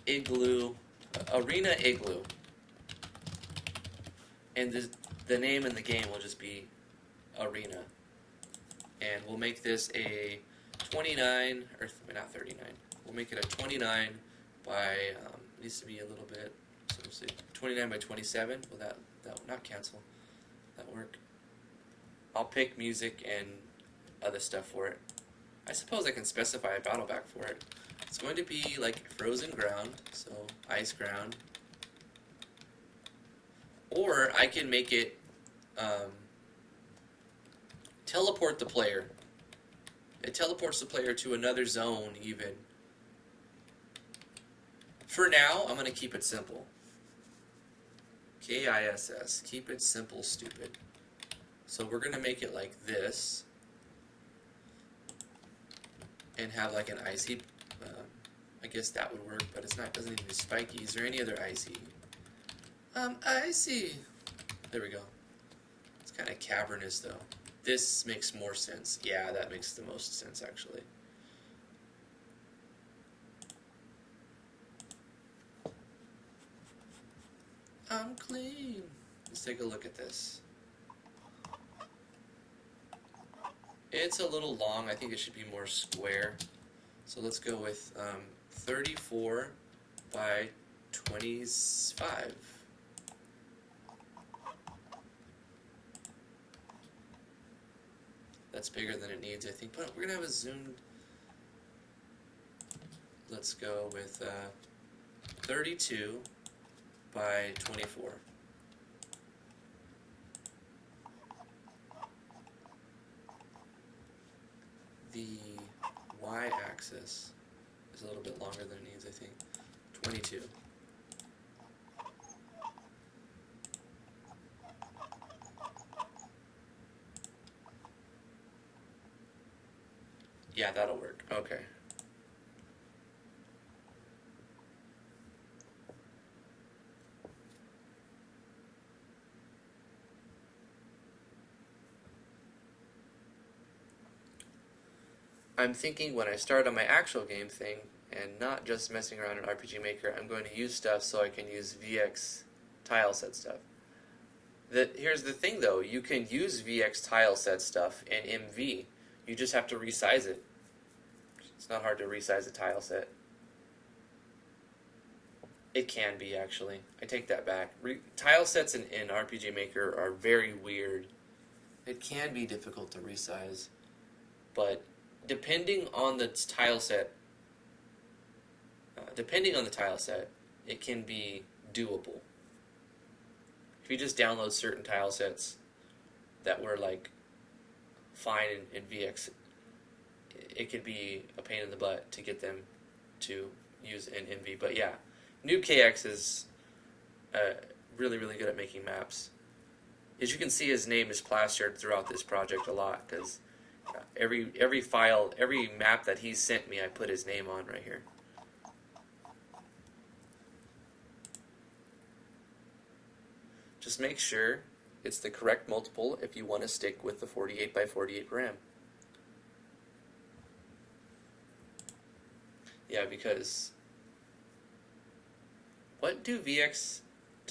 S1: Igloo, Arena Igloo. And the name in the game will just be Arena. And we'll make this a 29, or not 39. We'll make it a 29 by, it needs to be a little bit, so we'll see, 29 by 27. Will that will not cancel. That work? I'll pick music and other stuff for it. I suppose I can specify a battle back for it. It's going to be like frozen ground, so ice ground. Or I can make it teleport the player. It teleports the player to another zone even. For now, I'm going to keep it simple. KISS. Keep it simple, stupid. So we're going to make it like this. And have like an icy. I guess that would work, but it's not. Doesn't need to be spiky. Is there any other icy? Icy. There we go. It's kind of cavernous though. This makes more sense. Yeah, that makes the most sense actually. I'm clean. Let's take a look at this. It's a little long. I think it should be more square. So let's go with 34 by 25. That's bigger than it needs, I think. But we're going to have a zoomed. Let's go with 32 by 24. The y-axis is a little bit longer than it needs, I think. 22. Yeah, that'll work. Okay. I'm thinking when I start on my actual game thing, and not just messing around in RPG Maker, I'm going to use stuff so I can use VX tile set stuff. Here's the thing though, you can use VX tile set stuff in MV. You just have to resize it. It's not hard to resize a tile set. It can be, actually. I take that back. Tile sets in RPG Maker are very weird. It can be difficult to resize. But depending on the tile set, it can be doable. If you just download certain tile sets that were like fine in VX, it could be a pain in the butt to get them to use in MV. But yeah, Noob KX is really, really good at making maps. As you can see, his name is plastered throughout this project a lot, because every file, every map that he sent me, I put his name on right here. Just make sure it's the correct multiple if you want to stick with the 48 by 48 RAM. Yeah, because what do VX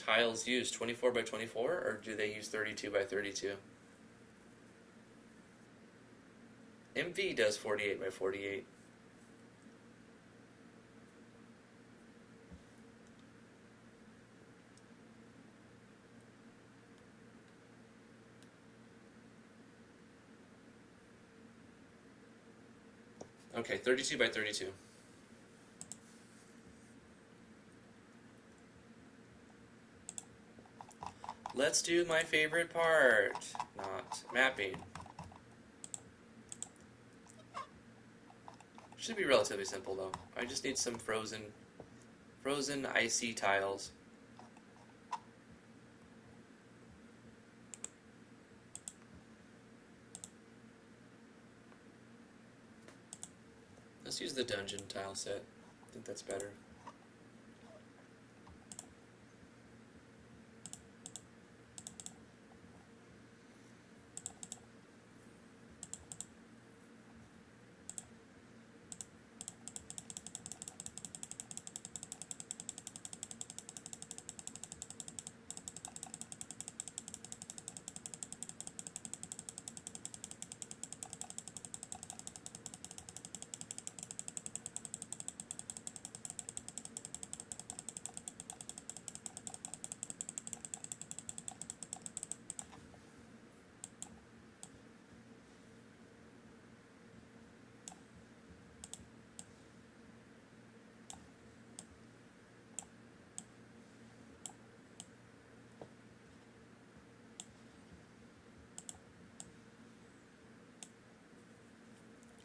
S1: tiles use? 24 by 24, or do they use 32 by 32? MV does 48 by 48. Okay, 32 by 32. Let's do my favorite part, not mapping. Should be relatively simple though. I just need some frozen icy tiles. Let's use the dungeon tile set. I think that's better.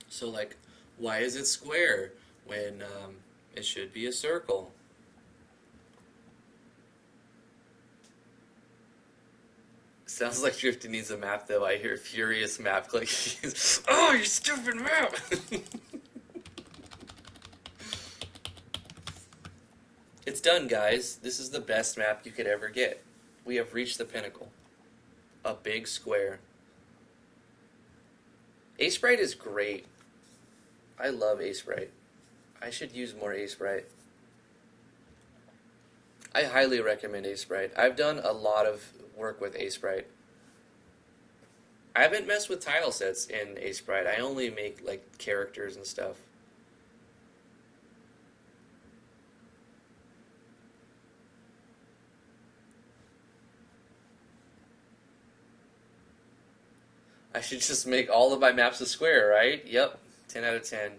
S1: So, like, why is it square when it should be a circle? Sounds like Drifty needs a map, though. I hear furious map clicking. Oh, you stupid map! It's done, guys. This is the best map you could ever get. We have reached the pinnacle. A big square. Ace-Bright is great. I love Ace-Bright. I should use more Ace-Bright. I highly recommend Ace-Bright. I've done a lot of work with Ace-Bright. I haven't messed with tile sets in Ace-Bright. I only make, like, characters and stuff. I should just make all of my maps a square, right? Yep. 10 out of 10.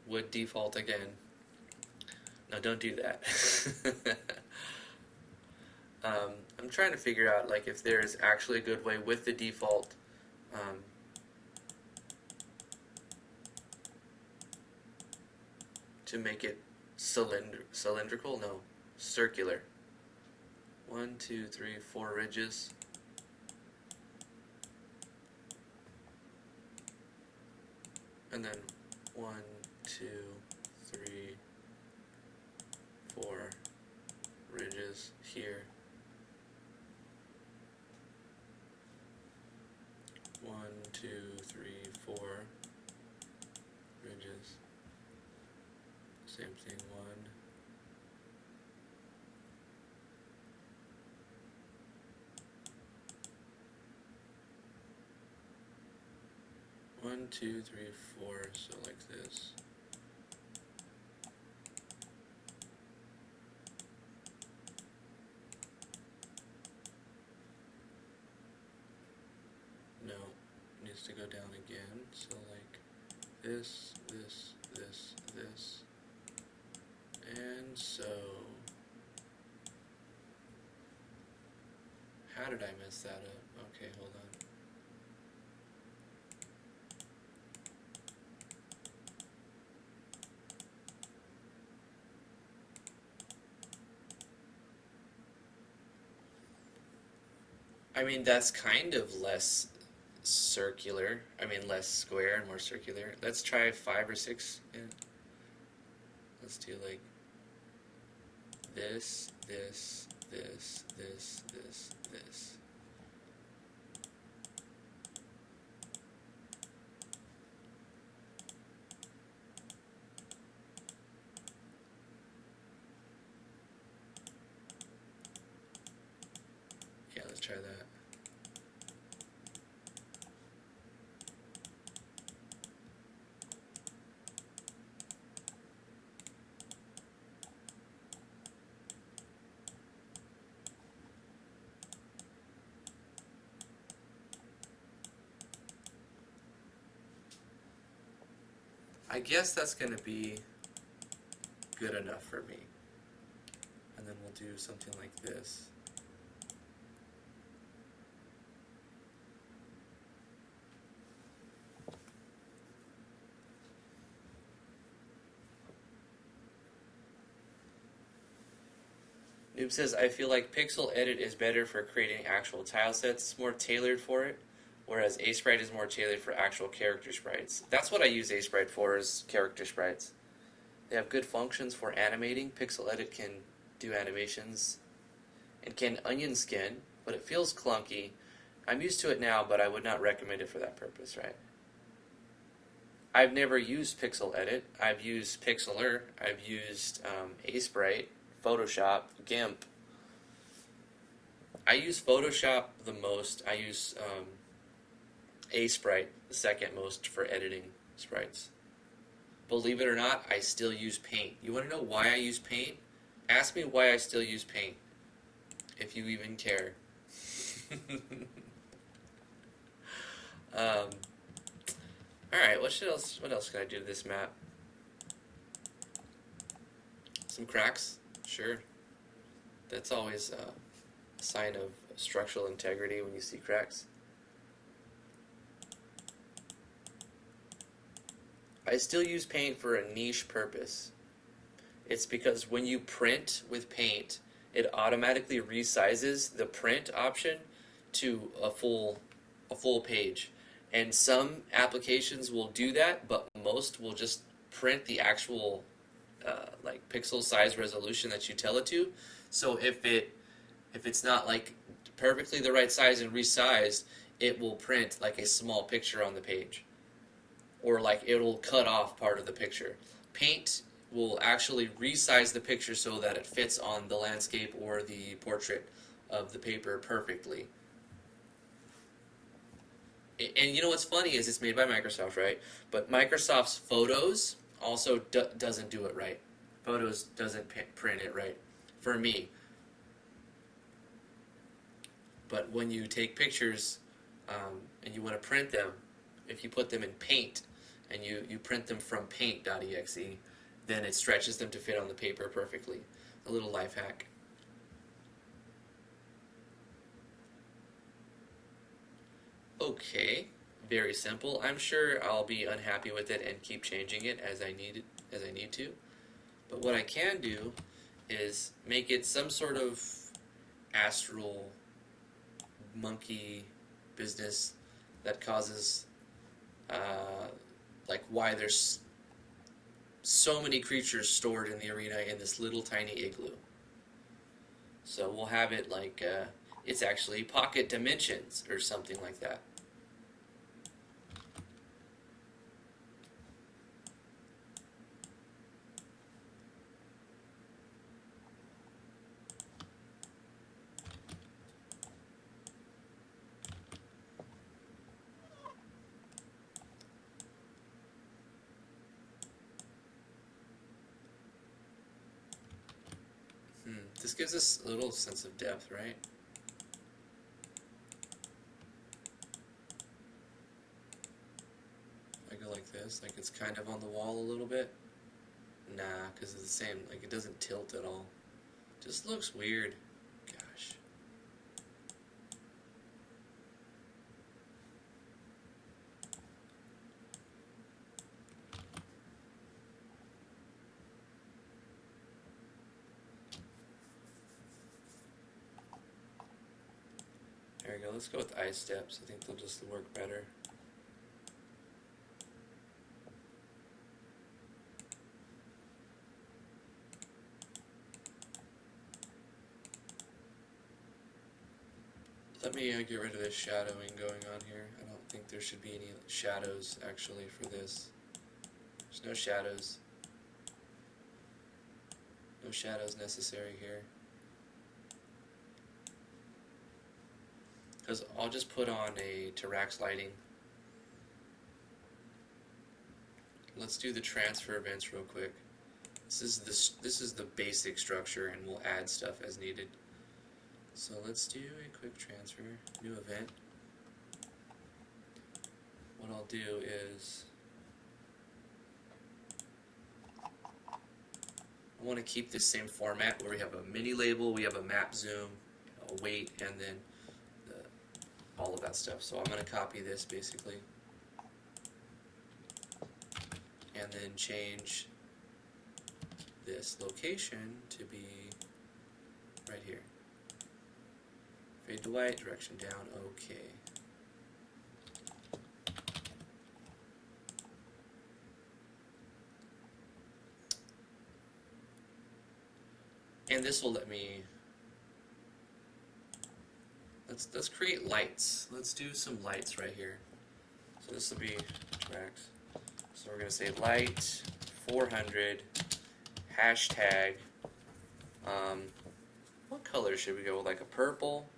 S1: Would default again. No, don't do that. I'm trying to figure out like if there is actually a good way with the default to make it cylindrical? No, circular. 1, 2, 3, 4 ridges. And then 1, 2, 3, 4 ridges here. 1, 2, 3, 4 ridges. Same thing, 1. 1, 2, 3, 4, so like this. No, it needs to go down again, so like this, this, this, this, and so. How did I mess that up? Okay, hold on. I mean, that's kind of less circular. I mean, less square and more circular. Let's try 5 or 6. Yeah. Let's do like this, this, this, this, this, this. I guess that's going to be good enough for me. And then we'll do something like this. Noob says, I feel like Pixel Edit is better for creating actual tile sets, more tailored for it, whereas A-Sprite is more tailored for actual character sprites. That's what I use A-Sprite for, is character sprites. They have good functions for animating. Pixel Edit can do animations and can onion skin, but it feels clunky. I'm used to it now, but I would not recommend it for that purpose, right? I've never used Pixel Edit. I've used Pixlr. I've used A-Sprite, Photoshop, GIMP. I use Photoshop the most. I use A-Sprite the second most for editing sprites. Believe it or not, I still use Paint. You want to know why I use Paint? Ask me why I still use Paint, if you even care. Alright, what else can I do to this map? Some cracks? Sure. That's always a sign of structural integrity when you see cracks. I still use Paint for a niche purpose. It's because when you print with Paint, it automatically resizes the print option to a full page. And some applications will do that, but most will just print the actual like pixel size resolution that you tell it to. So if it's not like perfectly the right size and resized, it will print like a small picture on the page, or like it'll cut off part of the picture. Paint will actually resize the picture so that it fits on the landscape or the portrait of the paper perfectly. And you know what's funny is it's made by Microsoft, right? But Microsoft's Photos also doesn't do it right. Photos doesn't print it right for me. But when you take pictures and you want to print them, if you put them in Paint and you print them from paint.exe, then it stretches them to fit on the paper perfectly. A little life hack. Okay, very simple. I'm sure I'll be unhappy with it and keep changing it as I need to. But what I can do is make it some sort of astral monkey business that causes like why there's so many creatures stored in the arena in this little tiny igloo. So we'll have it like it's actually pocket dimensions or something like that. This gives us a little sense of depth, right? I go like this, like it's kind of on the wall a little bit. Nah, because it's the same, like it doesn't tilt at all. Just looks weird. Gosh. There we go, let's go with ice steps. I think they'll just work better. Let me get rid of this shadowing going on here. I don't think there should be any shadows actually for this. There's no shadows. No shadows necessary here. Because I'll just put on a Tarax lighting. Let's do the transfer events real quick. This is the basic structure, and we'll add stuff as needed. So let's do a quick transfer, new event. What I'll do is I want to keep this same format where we have a mini label, we have a map zoom, a weight, and then all of that stuff. So I'm going to copy this basically, and then change this location to be right here. Fade to white, direction down, okay. And this will let me, let's create lights. Let's do some lights right here. So this will be tracks. So we're gonna say light 400 hashtag. What color should we go with? Like a purple?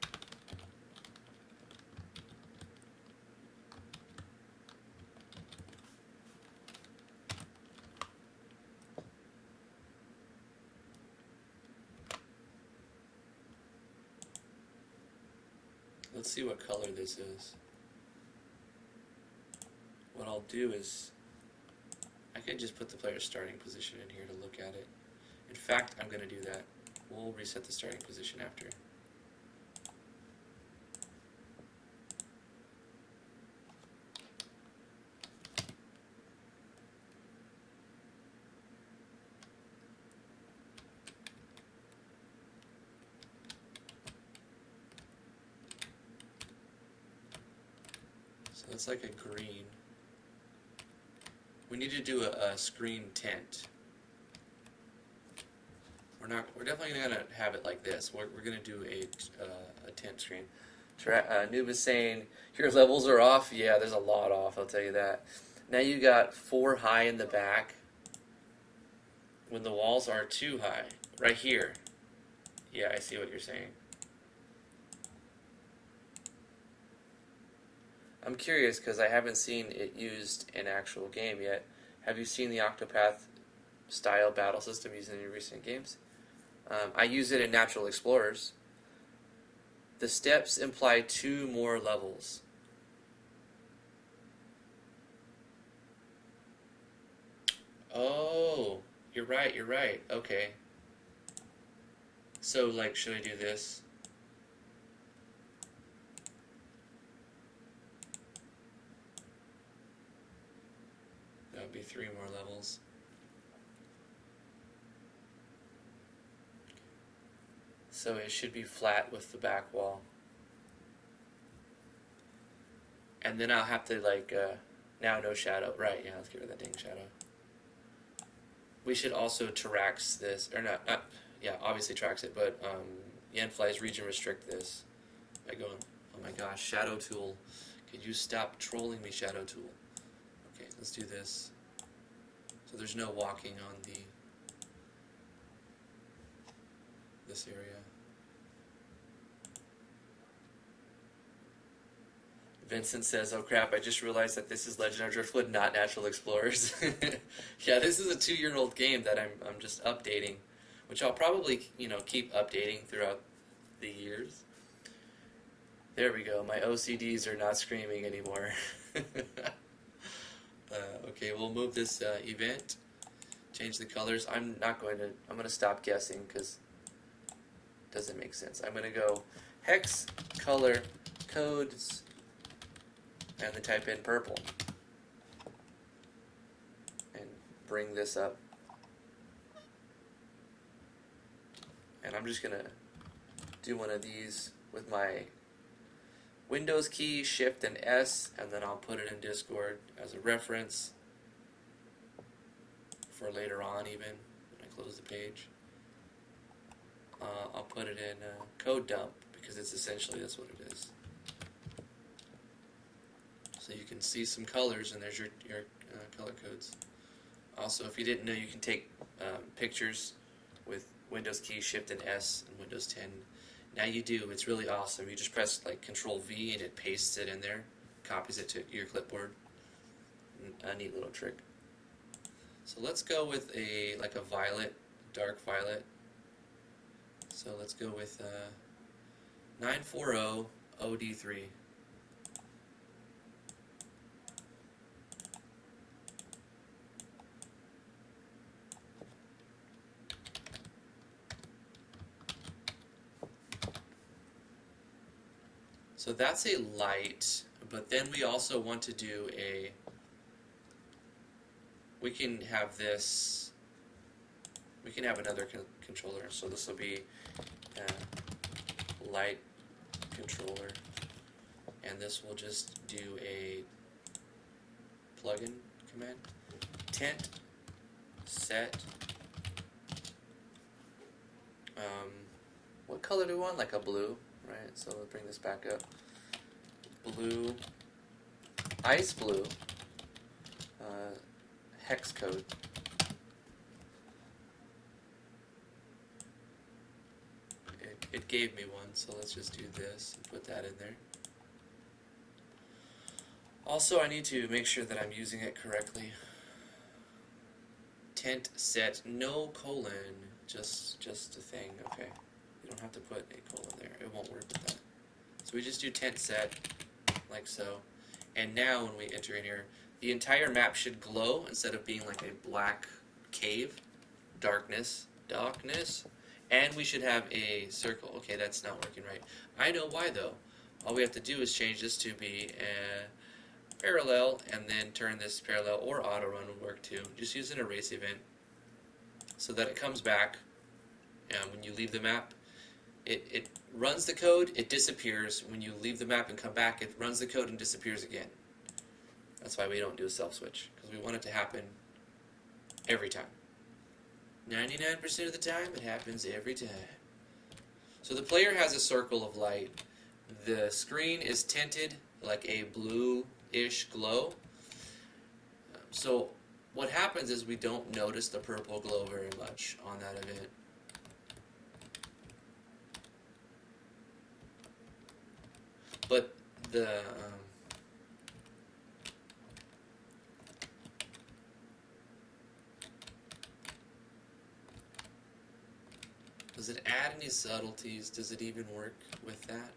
S1: Let's see what color this is. What I'll do is, I could just put the player's starting position in here to look at it. In fact, I'm going to do that. We'll reset the starting position after. So it's like a green. We need to do a screen tint. We're definitely gonna have it like this. We're gonna do a tint screen. Noob is saying your levels are off. Yeah, there's a lot off. I'll tell you that. Now you got 4 high in the back when the walls are too high. Right here. Yeah, I see what you're saying. I'm curious because I haven't seen it used in actual game yet. Have you seen the Octopath style battle system used in your recent games? I use it in Natural Explorers. The steps imply 2 more levels. Oh, you're right. Okay. So, like, should I do this? That would be 3 more levels. So it should be flat with the back wall. And then I'll have to, like, now no shadow. Right, yeah, let's get rid of that dang shadow. We should also Tarax this, or not, yeah, obviously Trax it, but Yanfly's region restrict this by going, oh my gosh, Shadow Tool. Could you stop trolling me, Shadow Tool? Okay, let's do this. So there's no walking on this area. Vincent says, oh crap, I just realized that this is Legend of Driftwood, not Natural Explorers. Yeah, this is a 2-year-old game that I'm just updating, which I'll probably, keep updating throughout the years. There we go, my OCDs are not screaming anymore. Okay, we'll move this event, change the colors. I'm going to stop guessing because it doesn't make sense. I'm going to go hex, color, codes, and then type in purple and bring this up, and I'm just gonna do one of these with my Windows key, Shift and S, and then I'll put it in Discord as a reference for later on, even when I close the page. I'll put it in code dump because it's essentially that's what it is. So you can see some colors, and there's your color codes. Also, if you didn't know, you can take pictures with Windows key, Shift and S, and Windows 10. Now you do. It's really awesome. You just press like Control V, and it pastes it in there, copies it to your clipboard. A neat little trick. So let's go with a violet, dark violet. So let's go with 940 OD3. So that's a light, but then we also want to do a, we can have this, we can have another controller. So this will be a light controller, and this will just do a plugin command. Tint, set, what color do we want? Like a blue, right? So we'll bring this back up. Blue, ice blue, hex code. It gave me one, so let's just do this and put that in there. Also, I need to make sure that I'm using it correctly. Tint set, no colon, just a thing. Okay, you don't have to put a colon there. It won't work with that. So we just do tint set, like so. And now when we enter in here, the entire map should glow instead of being like a black cave, darkness, and we should have a circle. Okay, that's not working right. I know why though. All we have to do is change this to be a parallel, and then turn this parallel, or auto run would work too. Just use an erase event so that it comes back, and when you leave the map, it runs the code, it disappears. When you leave the map and come back, it runs the code and disappears again. That's why we don't do a self switch, because we want it to happen every time. 99% of the time, it happens every time. So the player has a circle of light. The screen is tinted like a blue-ish glow. So what happens is we don't notice the purple glow very much on that event. But the does it add any subtleties? Does it even work with that?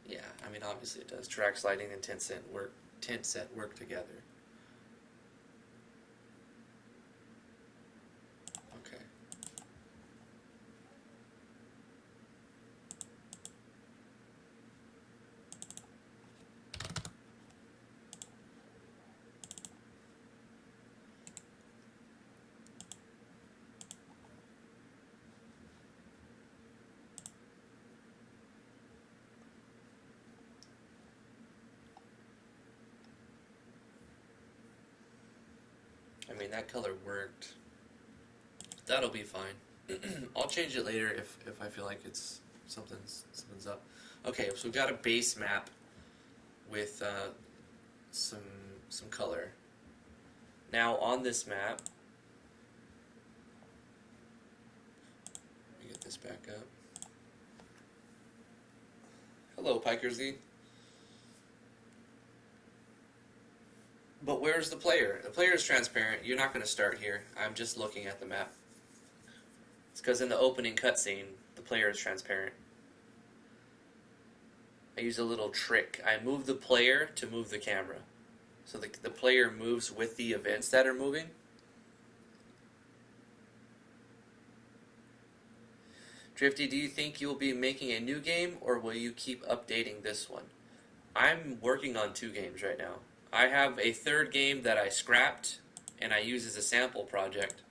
S1: Yeah, I mean obviously it does. Track sliding and tint set work together. Okay. I mean, that color worked. That'll be fine. I'll change it later if I feel like it's something's up. Okay, so we've got a base map with some color. Now on this map, let me get this back up. Hello, Pikersy. But where's the player? The player is transparent. You're not going to start here. I'm just looking at the map. It's because in the opening cutscene, the player is transparent. I use a little trick. I move the player to move the camera. So the player moves with the events that are moving. Drifty, do you think you'll be making a new game, or will you keep updating this one? I'm working on 2 games right now. I have a 3rd game that I scrapped and I use as a sample project.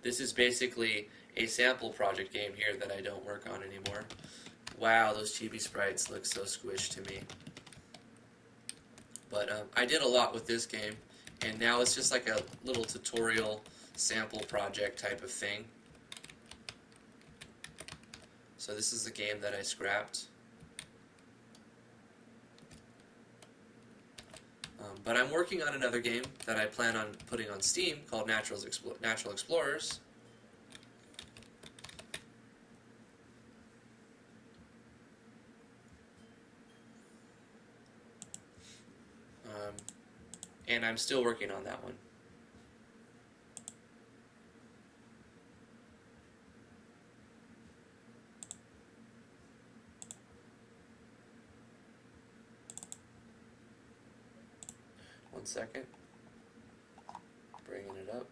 S1: This is basically a sample project game here that I don't work on anymore. Wow, those chibi sprites look so squished to me. But I did a lot with this game, and now it's just like a little tutorial sample project type of thing. So this is the game that I scrapped. But I'm working on another game that I plan on putting on Steam called Natural Explorers. And I'm still working on that one. One second. Bringing it up.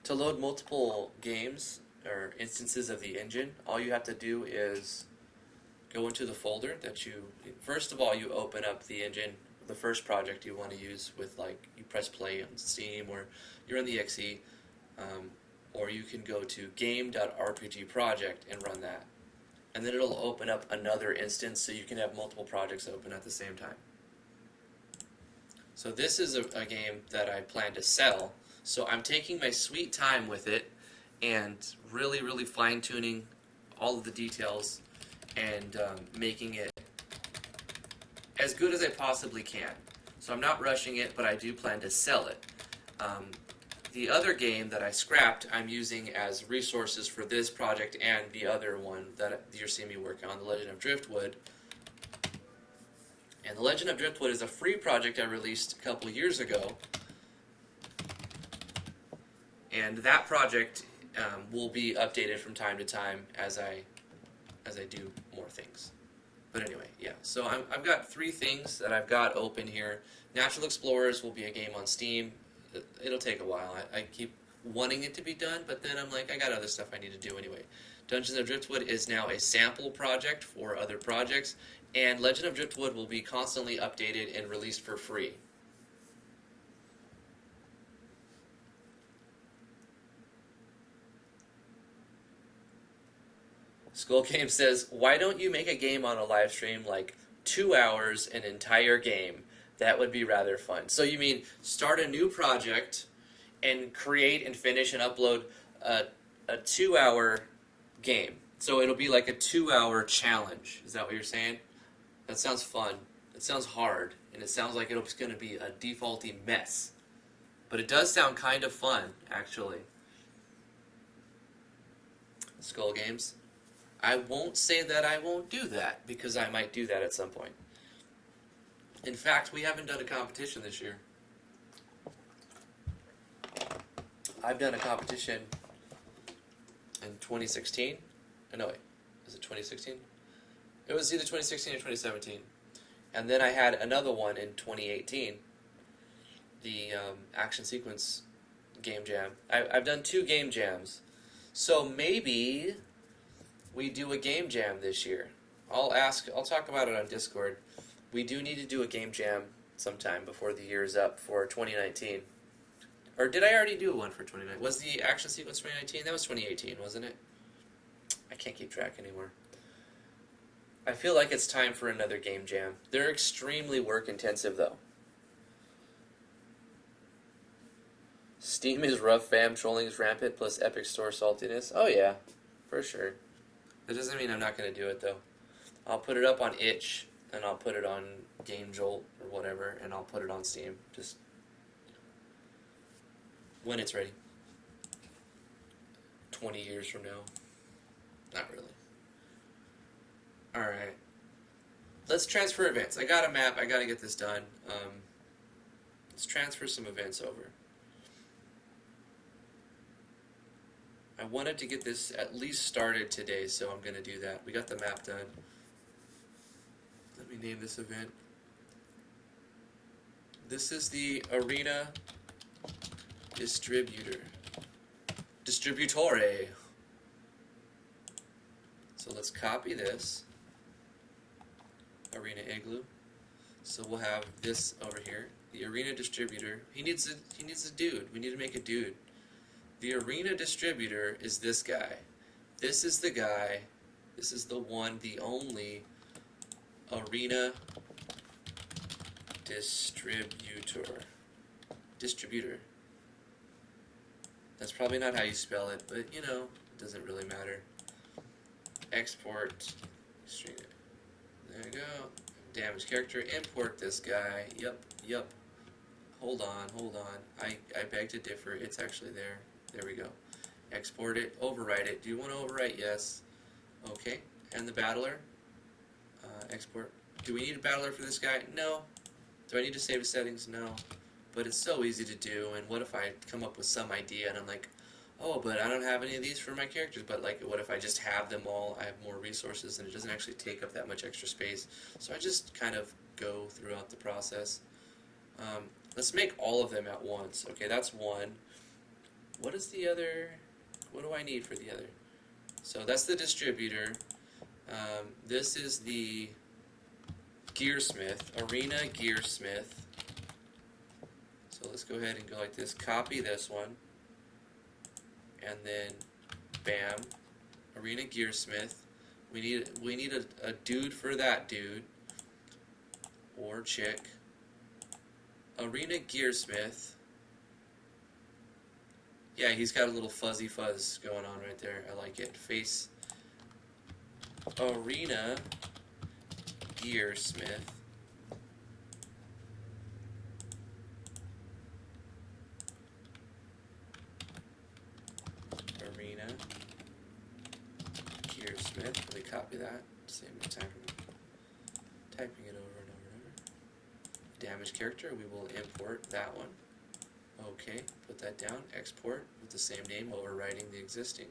S1: To load multiple games or instances of the engine, all you have to do is go into the folder that you, first of all, you open up the engine, the first project you want to use with, like, you press play on Steam or you're in the XE, or you can go to game.rpg project and run that. And then it'll open up another instance so you can have multiple projects open at the same time. So this is a game that I plan to sell. So I'm taking my sweet time with it and really, really fine-tuning all of the details and making it as good as I possibly can. So I'm not rushing it, but I do plan to sell it. The other game that I scrapped, I'm using as resources for this project and the other one that you're seeing me work on, The Legend of Driftwood. And The Legend of Driftwood is a free project I released a couple years ago. And that project will be updated from time to time as I do more things. But anyway, yeah. So I've got 3 things that I've got open here. Natural Explorers will be a game on Steam. It'll take a while. I keep wanting it to be done, but then I'm like, I got other stuff I need to do anyway. Dungeons of Driftwood is now a sample project for other projects, and Legend of Driftwood will be constantly updated and released for free. Skull Game says, why don't you make a game on a live stream like 2 hours, an entire game? That would be rather fun. So you mean start a new project and create and finish and upload a 2-hour game. So it'll be like a 2-hour challenge. Is that what you're saying? That sounds fun. It sounds hard. And it sounds like it's going to be a defaulty mess. But it does sound kind of fun, actually. Skull Games. I won't say that I won't do that, because I might do that at some point. In fact, we haven't done a competition this year. I've done a competition in 2016. No, wait. Is it 2016? It was either 2016 or 2017. And then I had another one in 2018. The Action Sequence Game Jam. I've done 2 game jams. So maybe we do a game jam this year. I'll talk about it on Discord. We do need to do a game jam sometime before the year's up for 2019. Or did I already do one for 2019? Was the Action Sequence 2019? That was 2018, wasn't it? I can't keep track anymore. I feel like it's time for another game jam. They're extremely work intensive though. Steam is rough, fam. Trolling is rampant, plus Epic Store saltiness. Oh yeah, for sure. That doesn't mean I'm not going to do it though. I'll put it up on itch, and I'll put it on Game Jolt or whatever, and I'll put it on Steam. Just when it's ready. 20 years from now. Not really. Alright. Let's transfer events. I got a map. I got to get this done. Let's transfer some events over. I wanted to get this at least started today, so I'm going to do that. We got the map done. Let me name this event. This is the Arena Distributore. So let's copy this. Arena Igloo. So we'll have this over here. The Arena Distributor. He needs a dude. We need to make a dude. The Arena Distributor is this guy. This is the guy. This is the one, the only Arena Distributor. That's probably not how you spell it, but you know, it doesn't really matter. Export. There you go. Damage character. Import this guy. Yep. Hold on. I beg to differ. It's actually there. There we go. Export it. Overwrite it. Do you want to overwrite? Yes. Okay. And the battler. Export. Do we need a battler for this guy? No. Do I need to save the settings? No. But it's so easy to do, and what if I come up with some idea and I'm like, oh, but I don't have any of these for my characters, but like, what if I just have them all, I have more resources, and it doesn't actually take up that much extra space. So I just kind of go throughout the process. Let's make all of them at once. Okay, that's one. what is the other? What do I need for the other? So that's the distributor. This is the Gearsmith, Arena Gearsmith. So let's go ahead and go like this. Copy this one. And then, bam, Arena Gearsmith. We need a dude for that dude. Or chick. Arena Gearsmith. Yeah, he's got a little fuzzy fuzz going on right there. I like it. Face Arena Gearsmith. Arena Gearsmith. Let me copy that. Same time. Typing it over and over and over. Damage character. We will import that one. Okay, put that down, export with the same name, overwriting the existing.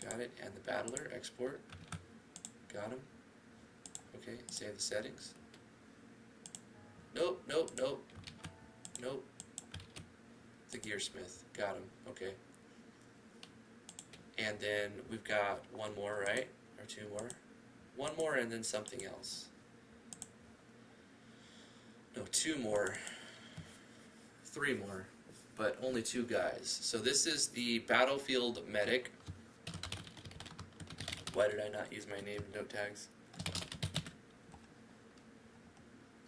S1: Got it, and the battler, export. Got him. Okay, save the settings. Nope, nope, nope. Nope. The Gearsmith, got him, okay. And then we've got one more, right? Or two more? One more and then something else. No, two more. Three more, but only two guys. So this is the Battlefield Medic. Why did I not use my name and note tags?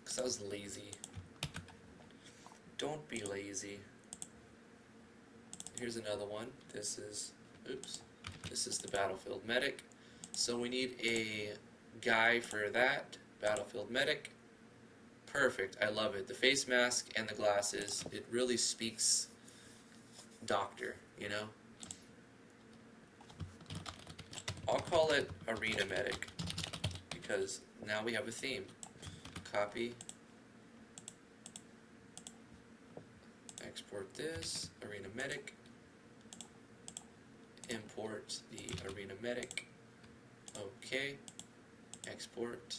S1: Because I was lazy. Don't be lazy. Here's another one. This is, oops, this is the Battlefield Medic. So we need a guy for that, Battlefield Medic. Perfect, I love it. The face mask and the glasses, it really speaks doctor, you know? I'll call it Arena Medic, because now we have a theme. Copy. Export this, Arena Medic. Import the Arena Medic. Okay. Export.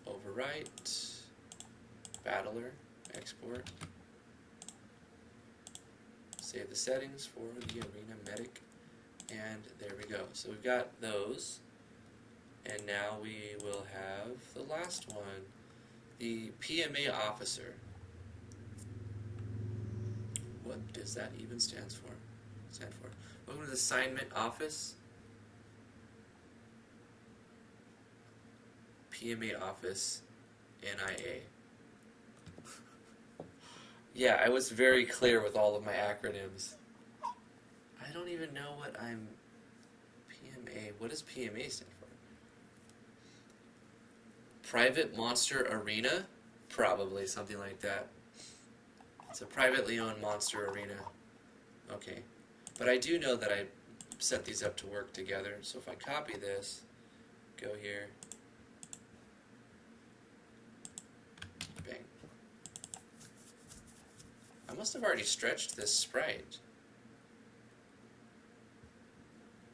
S1: Overwrite. Battler, export, save the settings for the Arena Medic, and there we go. So we've got those, and now we will have the last one, the PMA Officer. What does that even stand for? Welcome to the Assignment Office. PMA Office, NIA. Yeah, I was very clear with all of my acronyms. I don't even know what I'm... PMA. What does PMA stand for? Private Monster Arena? Probably, something like that. It's a privately owned monster arena. Okay. But I do know that I set these up to work together. So if I copy this, go here, bang. I must have already stretched this sprite.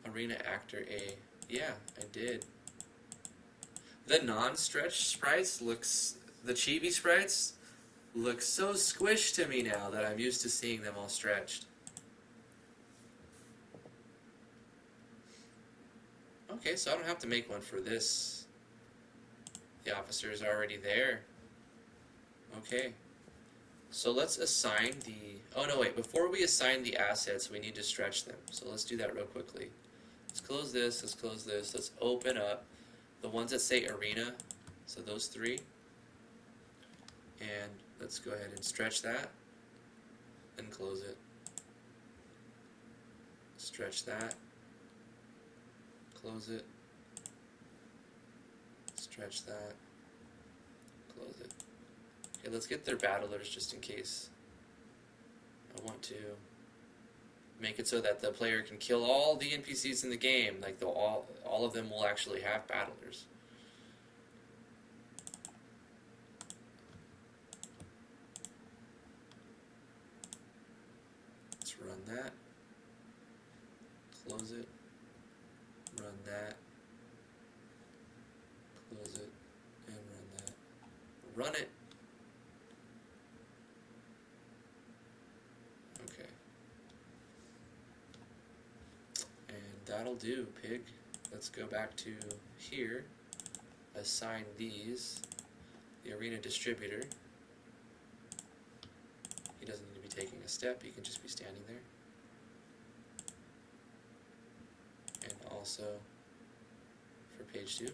S1: Arena Actor A. Yeah, I did. The non-stretched sprites looks... The chibi sprites look so squished to me now that I'm used to seeing them all stretched. Okay, so I don't have to make one for this. The officer is already there. Okay. So let's assign the... Oh, no, wait. Before we assign the assets, we need to stretch them. So let's do that real quickly. Let's close this. Let's close this. Let's open up the ones that say Arena. So those three. And let's go ahead and stretch that. And close it. Stretch that. Close it. Stretch that. Close it. Okay, let's get their battlers just in case. I want to make it so that the player can kill all the NPCs in the game. Like all of them will actually have battlers. Let's run that. Close it. Run that. Close it. And run that. Run it. That'll do, pig. Let's go back to here. Assign these. The arena distributor. He doesn't need to be taking a step, he can just be standing there. And also for page 2.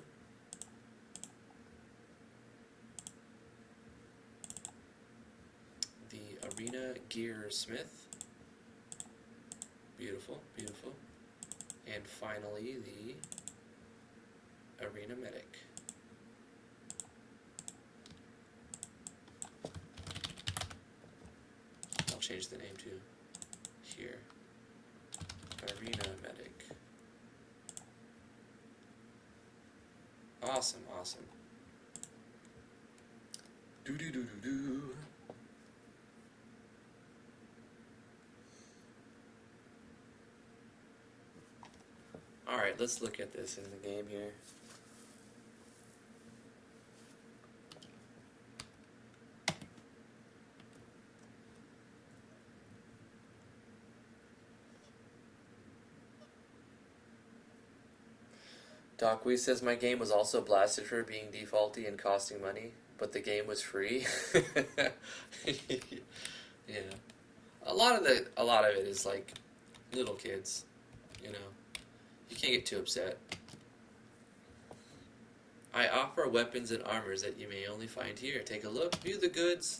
S1: The arena gear smith. Beautiful, beautiful. And finally the arena medic. I'll change the name to here. Arena medic. Awesome, awesome. Do do do do do. Alright, let's look at this in the game here. Doc Wee says my game was also blasted for being defaulty and costing money, but the game was free. Yeah. A lot of it is like little kids, you know. You can't get too upset. I offer weapons and armors that you may only find here. Take a look, view the goods,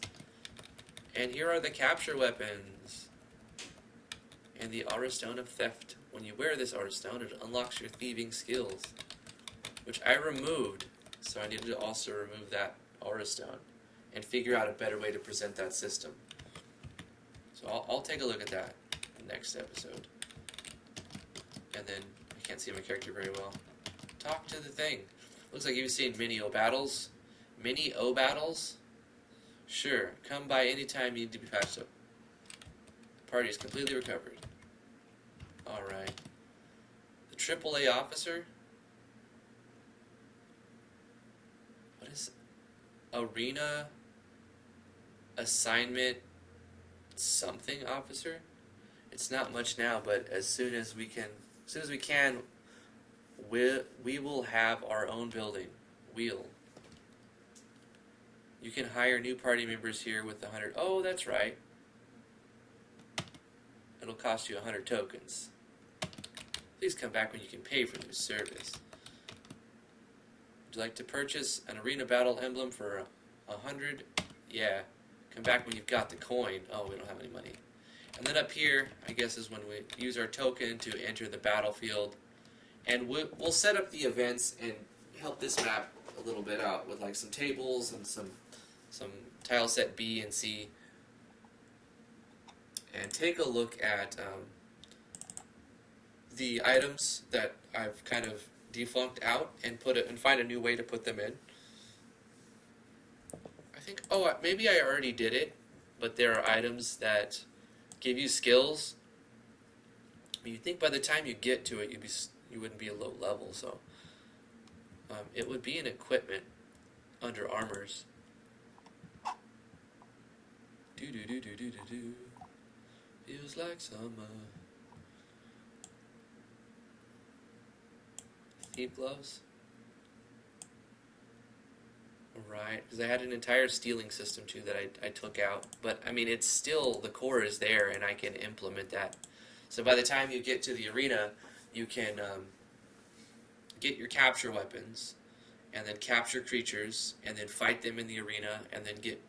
S1: and here are the capture weapons. And the Aura Stone of Theft. When you wear this Aura Stone, it unlocks your thieving skills, which I removed, so I needed to also remove that Aura Stone and figure out a better way to present that system. So I'll take a look at that next episode. And then, I can't see my character very well. Talk to the thing. Looks like you've seen mini O battles. Mini O battles? Sure, come by anytime you need to be patched up. Party is completely recovered. Alright. The AAA officer? What is Arena Assignment something officer? It's not much now, but as soon as we can, we will have our own building. You can hire new party members here with 100. Oh, that's right. It'll cost you 100 tokens. Please come back when you can pay for this service. Would you like to purchase an arena battle emblem for 100? Yeah. Come back when you've got the coin. Oh, we don't have any money. And then up here, I guess, is when we use our token to enter the battlefield. And we'll set up the events and help this map a little bit out with like some tables and some tile set B and C. And take a look at the items that I've kind of defunct out and find a new way to put them in. I think, maybe I already did it, but there are items that give you skills. But you think by the time you get to it, you wouldn't be a low level, so it would be an equipment under armors. Do do do do do do do. Feels like summer. Thief gloves. Right, because I had an entire stealing system too that I took out. But I mean, it's still, the core is there and I can implement that. So by the time you get to the arena, you can get your capture weapons and then capture creatures and then fight them in the arena and then get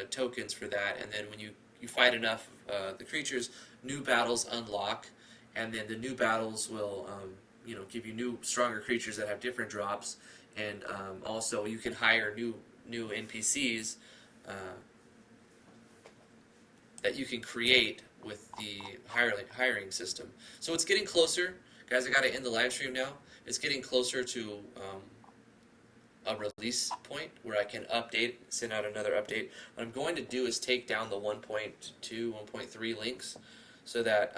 S1: tokens for that. And then when you fight enough the creatures, new battles unlock, and then the new battles will give you new, stronger creatures that have different drops. And also, you can hire new NPCs that you can create with the hiring system. So it's getting closer. Guys, I got to end the live stream now. It's getting closer to a release point where I can send out another update. What I'm going to do is take down the 1.2, 1.3 links so that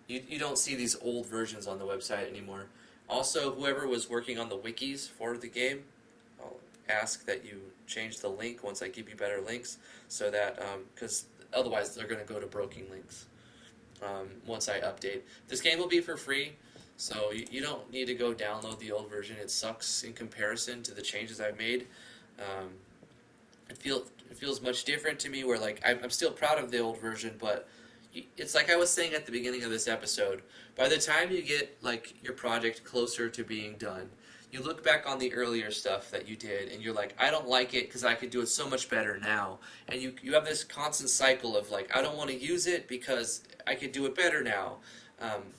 S1: you don't see these old versions on the website anymore. Also, whoever was working on the wikis for the game, I'll ask that you change the link once I give you better links, so that, because otherwise they're going to go to broken links once I update. This game will be for free, So you don't need to go download the old version. It sucks in comparison to the changes I've made. Um, it feels much different to me. Where like I'm still proud of the old version, but it's like I was saying at the beginning of this episode. By the time you get like your project closer to being done, you look back on the earlier stuff that you did, and you're like, I don't like it because I could do it so much better now. And you have this constant cycle of like, I don't want to use it because I could do it better now.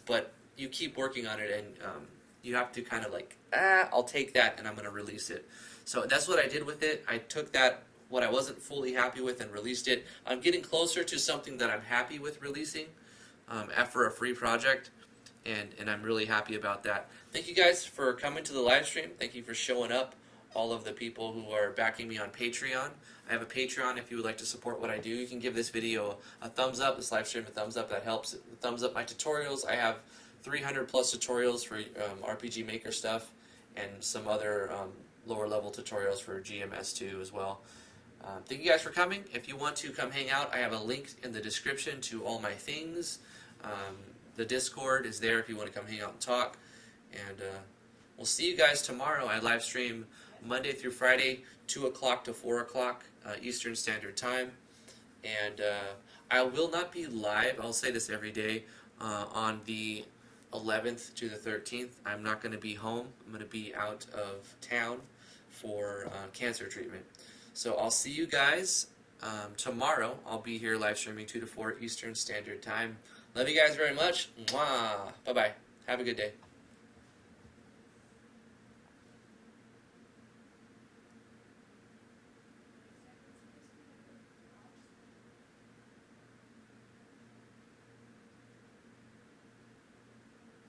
S1: But you keep working on it, and you have to kind of like, I'll take that and I'm going to release it. So that's what I did with it. I took that, what I wasn't fully happy with, and released it. I'm getting closer to something that I'm happy with releasing after a free project, and I'm really happy about that. Thank you guys for coming to the live stream. Thank you for showing up, all of the people who are backing me on Patreon. I have a Patreon. If you would like to support what I do, you can give this video a thumbs up, this live stream a thumbs up. That helps. Thumbs up my tutorials. I have 300 plus tutorials for RPG Maker stuff, and some other lower level tutorials for GMS2 as well. Thank you guys for coming. If you want to come hang out, I have a link in the description to all my things. The Discord is there if you want to come hang out and talk. And we'll see you guys tomorrow. I live stream Monday through Friday, 2 o'clock to 4 o'clock Eastern Standard Time. And I will not be live, I'll say this every day, on the 11th to the 13th. I'm not going to be home. I'm going to be out of town for cancer treatment. So I'll see you guys tomorrow. I'll be here live streaming 2 to 4 Eastern Standard Time. Love you guys very much. Mwah. Bye-bye. Have a good day.